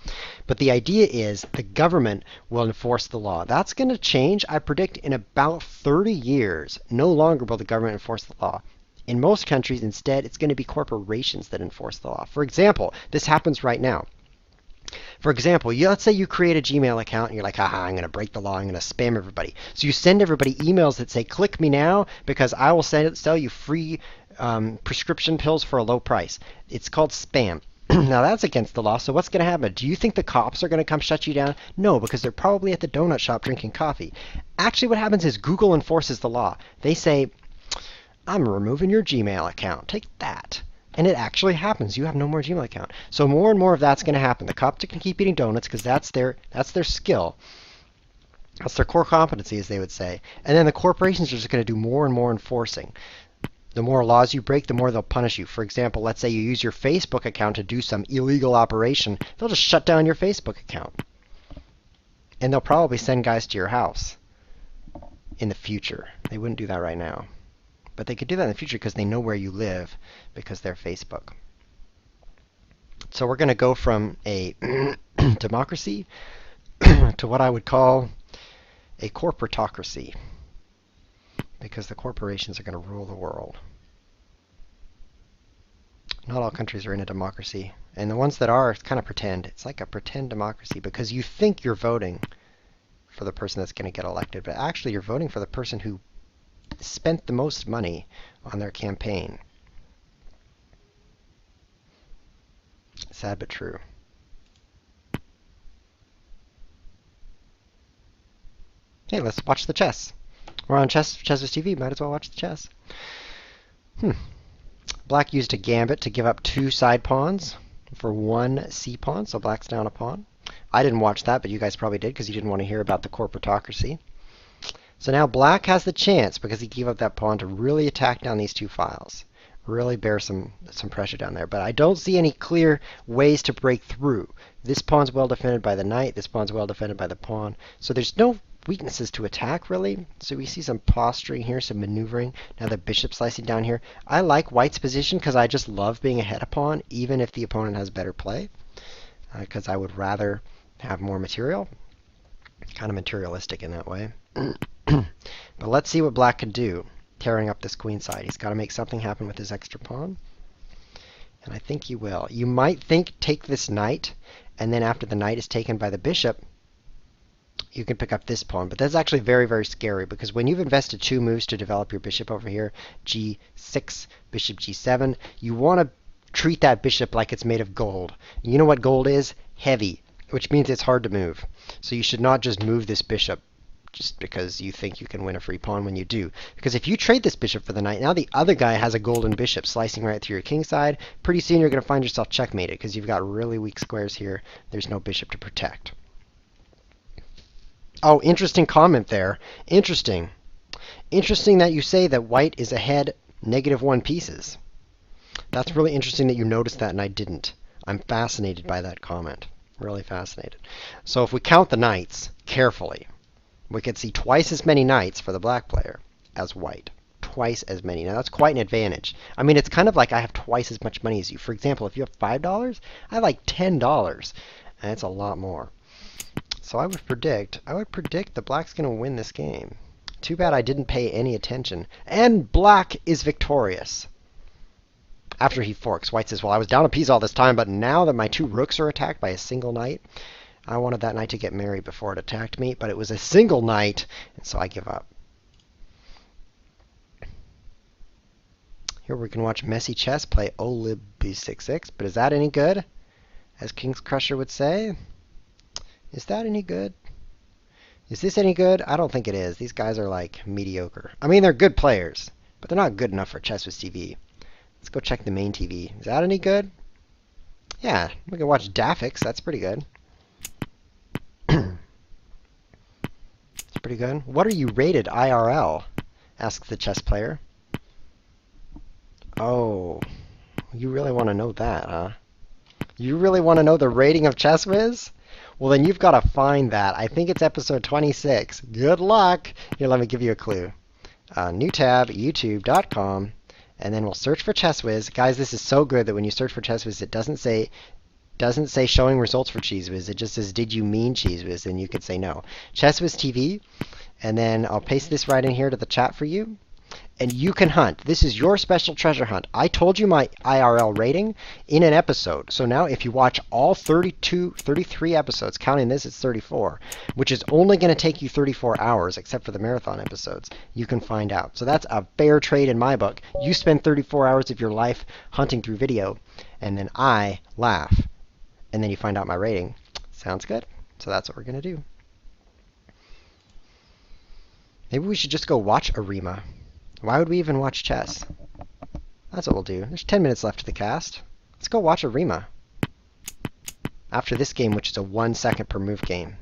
S1: But the idea is the government will enforce the law. That's going to change, I predict, in about 30 years. No longer will the government enforce the law. In most countries, instead, it's going to be corporations that enforce the law. For example, this happens right now. For example, let's say you create a Gmail account and you're like, haha, I'm going to break the law, I'm going to spam everybody. So you send everybody emails that say, click me now because I will sell you free prescription pills for a low price. It's called spam. Now that's against the law, so what's going to happen? Do you think the cops are going to come shut you down? No, because they're probably at the donut shop drinking coffee. Actually, what happens is Google enforces the law. They say, I'm removing your Gmail account. Take that. And it actually happens. You have no more Gmail account. So more and more of that's going to happen. The cops can keep eating donuts because that's their skill. That's their core competency, as they would say. And then the corporations are just going to do more and more enforcing. The more laws you break, the more they'll punish you. For example, let's say you use your Facebook account to do some illegal operation. They'll just shut down your Facebook account. And they'll probably send guys to your house in the future. They wouldn't do that right now. But they could do that in the future because they know where you live because they're Facebook. So we're going to go from a democracy to what I would call a corporatocracy because the corporations are going to rule the world. Not all countries are in a democracy. And the ones that are kind of pretend. It's like a pretend democracy because you think you're voting for the person that's going to get elected, but actually you're voting for the person who spent the most money on their campaign. Sad but true. Hey, let's watch the chess. We're on Chess with TV. Might as well watch the chess. Black used a gambit to give up 2 side pawns for 1 c pawn, so black's down a pawn. I didn't watch that, but you guys probably did because you didn't want to hear about the corporatocracy. So now black has the chance, because he gave up that pawn, to really attack down these 2 files. Really bear some pressure down there. But I don't see any clear ways to break through. This pawn's well defended by the knight. This pawn's well defended by the pawn. So there's no weaknesses to attack, really. So we see some posturing here, some maneuvering. Now the bishop slicing down here. I like white's position because I just love being ahead of pawn, even if the opponent has better play. Because I would rather have more material. Kind of materialistic in that way. But let's see what black can do, tearing up this queen side. He's got to make something happen with his extra pawn. And I think he will. You might think take this knight, and then after the knight is taken by the bishop, you can pick up this pawn. But that's actually very, very scary because when you've invested 2 moves to develop your bishop over here, g6, bishop g7, you want to treat that bishop like it's made of gold. You know what gold is? Heavy, which means it's hard to move. So you should not just move this bishop just because you think you can win a free pawn when you do. Because if you trade this bishop for the knight, now the other guy has a golden bishop slicing right through your king side. Pretty soon you're going to find yourself checkmated because you've got really weak squares here. There's no bishop to protect. Oh, interesting comment there. Interesting. Interesting that you say that white is ahead -1 pieces. That's really interesting that you noticed that and I didn't. I'm fascinated by that comment. Really fascinated. So if we count the knights carefully, we can see twice as many knights for the black player as white. Twice as many. Now that's quite an advantage. I mean, it's kind of like I have twice as much money as you. For example, if you have $5, I have like $10. And it's a lot more. So I would predict the black's going to win this game. Too bad I didn't pay any attention. And black is victorious. After he forks, white says, well, I was down a piece all this time, but now that my 2 rooks are attacked by a single knight, I wanted that knight to get married before it attacked me, but it was a single knight, and so I give up. Here we can watch Messy Chess play Olib b6-6, but is that any good? As King's Crusher would say. Is that any good? Is this any good? I don't think it is. These guys are like mediocre. I mean, they're good players, but they're not good enough for ChessWhiz TV. Let's go check the main TV. Is that any good? Yeah, we can watch Daffix. That's pretty good. It's pretty good. What are you rated IRL? Asks the chess player. Oh, you really want to know that, huh? You really want to know the rating of ChessWhiz? Well, then you've got to find that. I think it's episode 26. Good luck. Here, let me give you a clue. New tab, youtube.com, and then we'll search for ChessWhiz. Guys, this is so good that when you search for ChessWhiz, it doesn't say showing results for ChessWhiz. It just says, did you mean ChessWhiz? And you could say no. ChessWhiz TV, and then I'll paste this right in here to the chat for you. And you can hunt. This is your special treasure hunt. I told you my IRL rating in an episode. So now if you watch all 33 episodes, counting this, it's 34, which is only going to take you 34 hours, except for the marathon episodes, you can find out. So that's a fair trade in my book. You spend 34 hours of your life hunting through video, and then I laugh. And then you find out my rating. Sounds good? So that's what we're going to do. Maybe we should just go watch Arima. Why would we even watch chess? That's what we'll do. There's 10 minutes left of the cast. Let's go watch Arima. After this game, which is a 1 second per move game.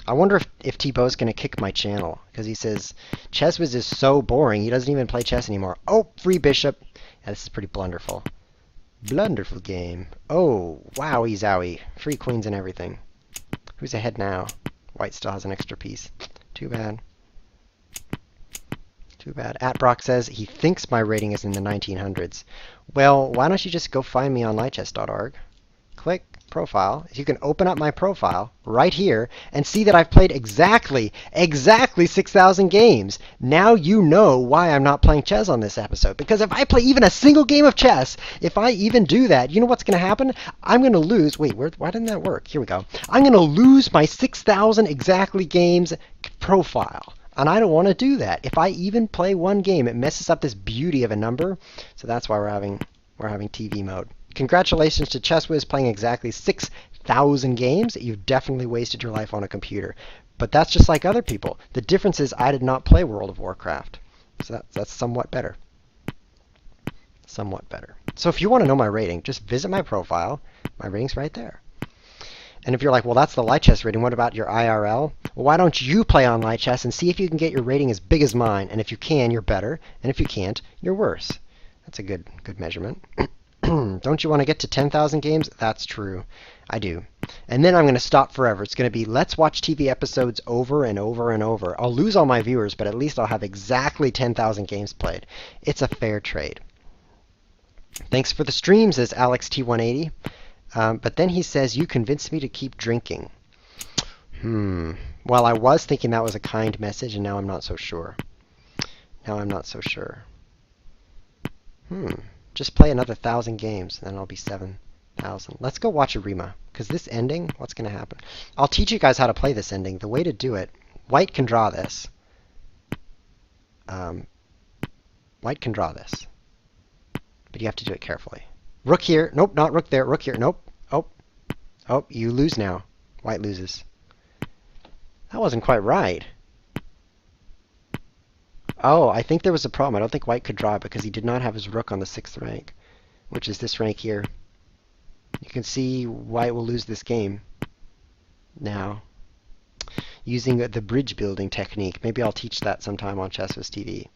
S1: I wonder if Thibaut's going to kick my channel, because he says, ChessWhiz is so boring, he doesn't even play chess anymore. Oh, free bishop. Yeah, this is pretty blunderful. Blunderful game. Oh, wowie zowie. Free queens and everything. Who's ahead now? White still has an extra piece. Too bad. Too bad. Atbrock says he thinks my rating is in the 1900s. Well, why don't you just go find me on lightchess.org. Click profile. You can open up my profile right here and see that I've played exactly 6,000 games. Now you know why I'm not playing chess on this episode. Because if I play even a single game of chess, if I even do that, you know what's going to happen? I'm going to lose. Wait, why didn't that work? Here we go. I'm going to lose my 6,000 exactly games profile. And I don't want to do that. If I even play one game, it messes up this beauty of a number. So that's why we're having TV mode. Congratulations to ChessWhiz playing exactly 6,000 games. You've definitely wasted your life on a computer. But that's just like other people. The difference is I did not play World of Warcraft. So that's somewhat better. Somewhat better. So if you want to know my rating, just visit my profile. My rating's right there. And if you're like, well, that's the light chess rating, what about your IRL? Well, why don't you play on light chess and see if you can get your rating as big as mine? And if you can, you're better. And if you can't, you're worse. That's a good measurement. Don't you want to get to 10,000 games? That's true. I do. And then I'm going to stop forever. It's going to be let's watch TV episodes over and over and over. I'll lose all my viewers, but at least I'll have exactly 10,000 games played. It's a fair trade. Thanks for the stream, says Alex T180. But then he says, you convinced me to keep drinking. Well, I was thinking that was a kind message, and now I'm not so sure. Just play another 1,000 games, and then I'll be 7 1,000. Let's go watch Arima, because this ending, what's going to happen? I'll teach you guys how to play this ending. The way to do it, white can draw this. White can draw this. But you have to do it carefully. Rook here. Nope, not rook there. Rook here. Nope. Oh. Oh, you lose now. White loses. That wasn't quite right. Oh, I think there was a problem. I don't think white could draw it because he did not have his rook on the 6th rank, which is this rank here. You can see white will lose this game now using the bridge building technique. Maybe I'll teach that sometime on ChessWhiz TV.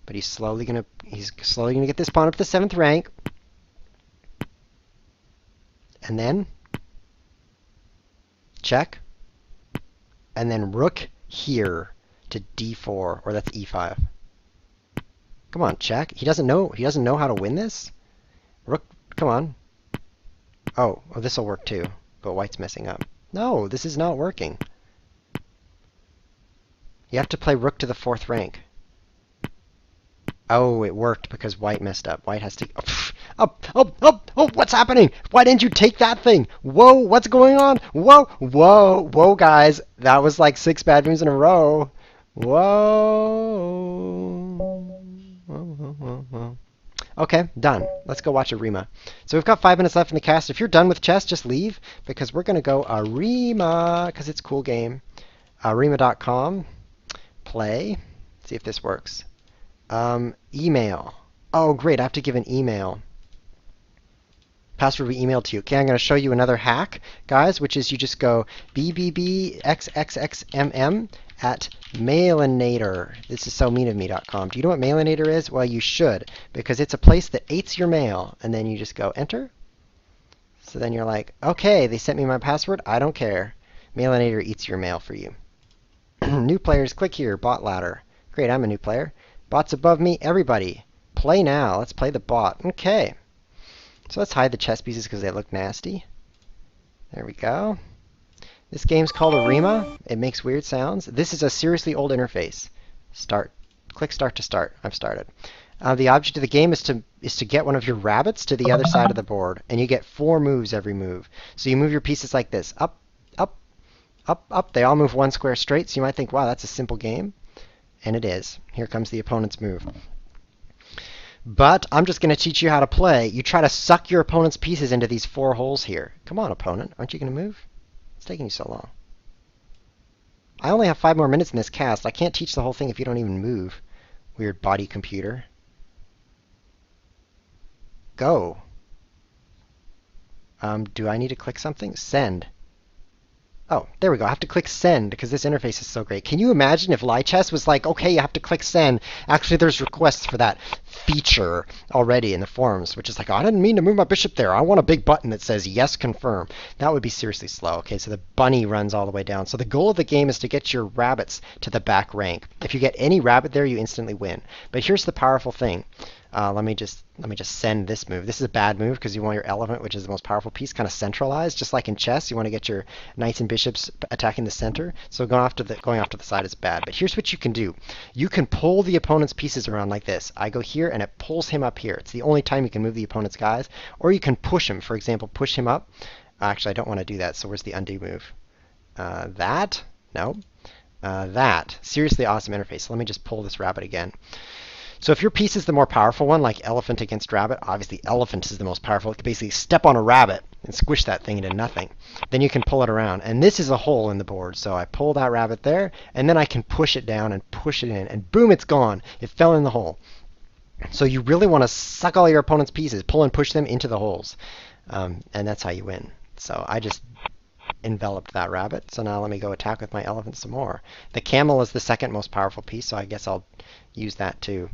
S1: But he's slowly gonna get this pawn up to the 7th rank. And then check. And then rook here to d4, or that's e5. Come on, check. He doesn't know how to win this? Rook, come on. Oh, this will work too, but white's messing up. No, this is not working. You have to play rook to the 4th rank. Oh, it worked because white messed up. White has to... Oh, what's happening? Why didn't you take that thing? Whoa, what's going on? Whoa, guys. That was like 6 bad moves in a row. Whoa. Okay, done. Let's go watch Arima. So we've got 5 minutes left in the cast. If you're done with chess, just leave, because we're going to go Arima, because it's a cool game. Arima.com. Play. See if this works. Email. Oh, great. I have to give an email. Password will be emailed to you. Okay, I'm going to show you another hack, guys, which is you just go bbbxxxmm@mailinator. This is so meanofme.com. Do you know what Mailinator is? Well, you should, because it's a place that eats your mail. And then you just go enter. So then you're like, okay, they sent me my password. I don't care. Mailinator eats your mail for you. New players, click here. Bot ladder. Great, I'm a new player. Bot's above me. Everybody, play now. Let's play the bot. Okay. So let's hide the chess pieces because they look nasty. There we go. This game's called Arima. It makes weird sounds. This is a seriously old interface. Start. Click start to start. I've started. The object of the game is to get one of your rabbits to the other side of the board, and you get 4 moves every move. So you move your pieces like this. Up, up, up, up. They all move 1 square straight, so you might think, wow, that's a simple game. And it is. Here comes the opponent's move. But I'm just going to teach you how to play. You try to suck your opponent's pieces into these 4 holes here. Come on, opponent. Aren't you going to move? It's taking you so long. I only have 5 more minutes in this cast. I can't teach the whole thing if you don't even move. Weird body computer. Go. Do I need to click something? Send. Oh, there we go. I have to click send because this interface is so great. Can you imagine if Lichess was like, okay, you have to click send. Actually, there's requests for that feature already in the forums, which is like, oh, I didn't mean to move my bishop there. I want a big button that says yes, confirm. That would be seriously slow. Okay, so the bunny runs all the way down. So the goal of the game is to get your rabbits to the back rank. If you get any rabbit there, you instantly win. But here's the powerful thing. Let me just send this move. This is a bad move because you want your elephant, which is the most powerful piece, kind of centralized. Just like in chess, you want to get your knights and bishops attacking the center. So going off to the side is bad. But here's what you can do. You can pull the opponent's pieces around like this. I go here and it pulls him up here. It's the only time you can move the opponent's guys. Or you can push him. For example, push him up. Actually, I don't want to do that. So where's the undo move? That? No. That. Seriously awesome interface. So let me just pull this rabbit again. So if your piece is the more powerful one, like elephant against rabbit, obviously elephant is the most powerful. It can basically step on a rabbit and squish that thing into nothing. Then you can pull it around. And this is a hole in the board. So I pull that rabbit there, and then I can push it down and push it in. And boom, it's gone. It fell in the hole. So you really want to suck all your opponent's pieces, pull and push them into the holes. And that's how you win. So I just enveloped that rabbit. So now let me go attack with my elephant some more. The camel is the second most powerful piece, so I guess I'll use that too.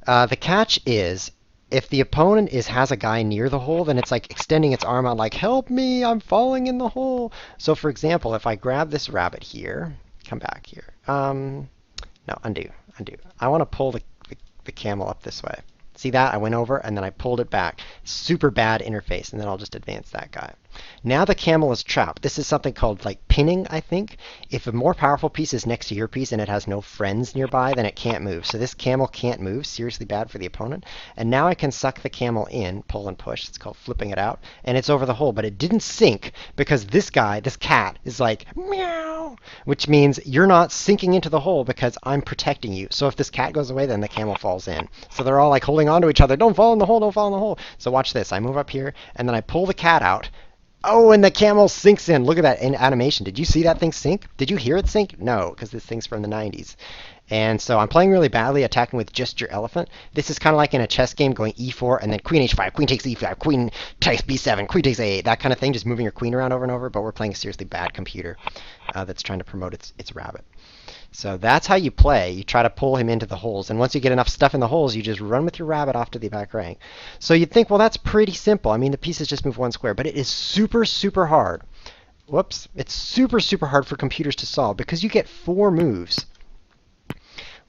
S1: The catch is, if the opponent has a guy near the hole, then it's like extending its arm out like, help me, I'm falling in the hole. So for example, if I grab this rabbit here, come back here. No, undo. I want to pull the camel up this way. See that? I went over and then I pulled it back. Super bad interface, and then I'll just advance that guy. Now the camel is trapped. This is something called like pinning, I think. If a more powerful piece is next to your piece and it has no friends nearby, then it can't move. So this camel can't move. Seriously bad for the opponent. And now I can suck the camel in, pull and push. It's called flipping it out. And it's over the hole. But it didn't sink because this guy, this cat, is like, meow, which means you're not sinking into the hole because I'm protecting you. So if this cat goes away, then the camel falls in. So they're all like holding on to each other. Don't fall in the hole, don't fall in the hole. So watch this. I move up here, and then I pull the cat out. Oh, and the camel sinks in. Look at that in animation. Did you see that thing sink? Did you hear it sink? No, because this thing's from the 90s. And so I'm playing really badly, attacking with just your elephant. This is kind of like in a chess game going e4 and then queen h5, queen takes e5, queen takes b7, queen takes a8, that kind of thing, just moving your queen around over and over. But we're playing a seriously bad computer that's trying to promote its rabbit. So that's how you play. You try to pull him into the holes. And once you get enough stuff in the holes, you just run with your rabbit off to the back rank. So you'd think, well, that's pretty simple. I mean, the pieces just move one square. But it is super, super hard. Whoops. It's super, super hard for computers to solve because you get 4 moves.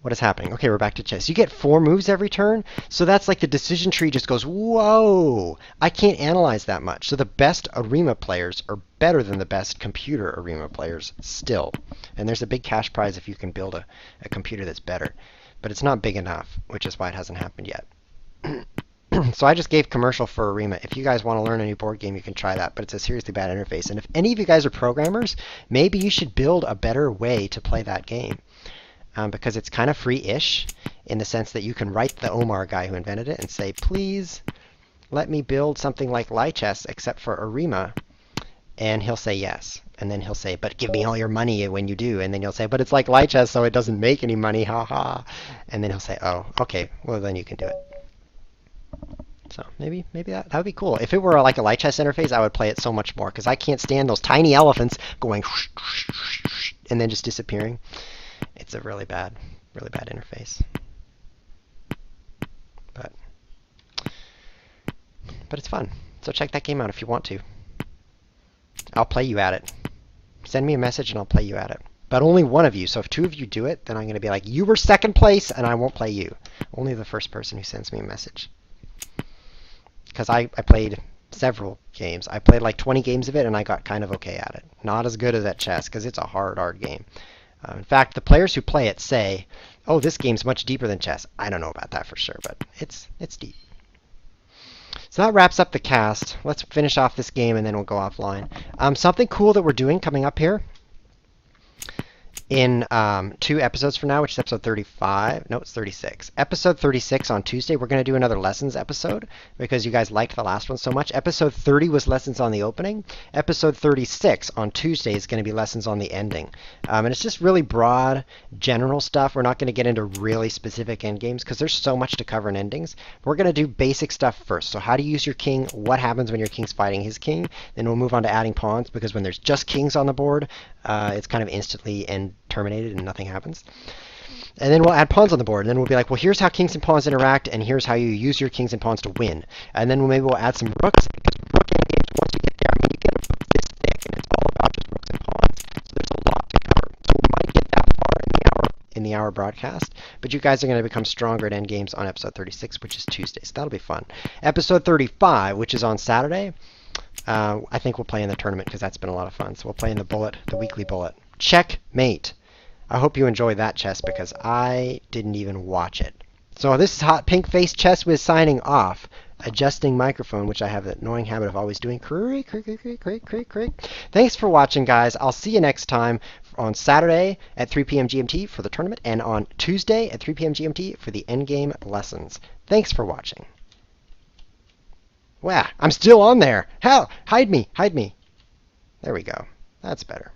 S1: What is happening? Okay, we're back to chess. You get 4 moves every turn, so that's like the decision tree just goes, whoa! I can't analyze that much. So the best Arima players are better than the best computer Arima players still. And there's a big cash prize if you can build a computer that's better. But it's not big enough, which is why it hasn't happened yet. So I just gave commercial for Arima. If you guys want to learn a new board game, you can try that, but it's a seriously bad interface. And if any of you guys are programmers, maybe you should build a better way to play that game. Because it's kind of free-ish in the sense that you can write the Omar guy who invented it and say, please let me build something like Lichess except for Arima. And he'll say yes. And then he'll say, but give me all your money when you do. And then you'll say, but it's like Lichess, so it doesn't make any money, haha. And then he'll say, oh, okay, well then you can do it. So maybe that would be cool. If it were like a Lichess interface, I would play it so much more because I can't stand those tiny elephants going and then just disappearing. It's a really bad interface. But it's fun. So check that game out if you want to. I'll play you at it. Send me a message and I'll play you at it. But only one of you. So if 2 of you do it, then I'm going to be like, you were second place and I won't play you. Only the first person who sends me a message. Because I played several games. I played like 20 games of it and I got kind of okay at it. Not as good as at chess because it's a hard game. In fact, the players who play it say, oh, this game's much deeper than chess. I don't know about that for sure, but it's deep. So that wraps up the cast. Let's finish off this game and then we'll go offline. Something cool that we're doing coming up here in 2 episodes from now, which is episode 35. No, it's 36. Episode 36 on Tuesday, we're going to do another lessons episode because you guys liked the last one so much. Episode 30 was lessons on the opening. Episode 36 on Tuesday is going to be lessons on the ending. And it's just really broad, general stuff. We're not going to get into really specific endgames because there's so much to cover in endings. We're going to do basic stuff first. So how to use your king, what happens when your king's fighting his king. Then we'll move on to adding pawns because when there's just kings on the board, it's kind of instantly terminated and nothing happens. And then we'll add pawns on the board. And then we'll be like, well, here's how kings and pawns interact, and here's how you use your kings and pawns to win. And then maybe we'll add some rooks, because rook endgames, once you get there, I mean, you get a book this thick, and it's all about just rooks and pawns. So there's a lot to cover. So we might get that far in the hour broadcast, but you guys are going to become stronger at endgames on episode 36, which is Tuesday. So that'll be fun. Episode 35, which is on Saturday, I think we'll play in the tournament because that's been a lot of fun. So we'll play in the bullet, the weekly bullet. Checkmate. I hope you enjoyed that chess because I didn't even watch it. So this is Hot Pink Face Chess Whiz signing off. Adjusting microphone, which I have the annoying habit of always doing. Creak, creak, creak, creak, creak, creak. Thanks for watching, guys. I'll see you next time on Saturday at 3 p.m. GMT for the tournament and on Tuesday at 3 p.m. GMT for the endgame lessons. Thanks for watching. Wow, I'm still on there. Hell, hide me, hide me. There we go. That's better.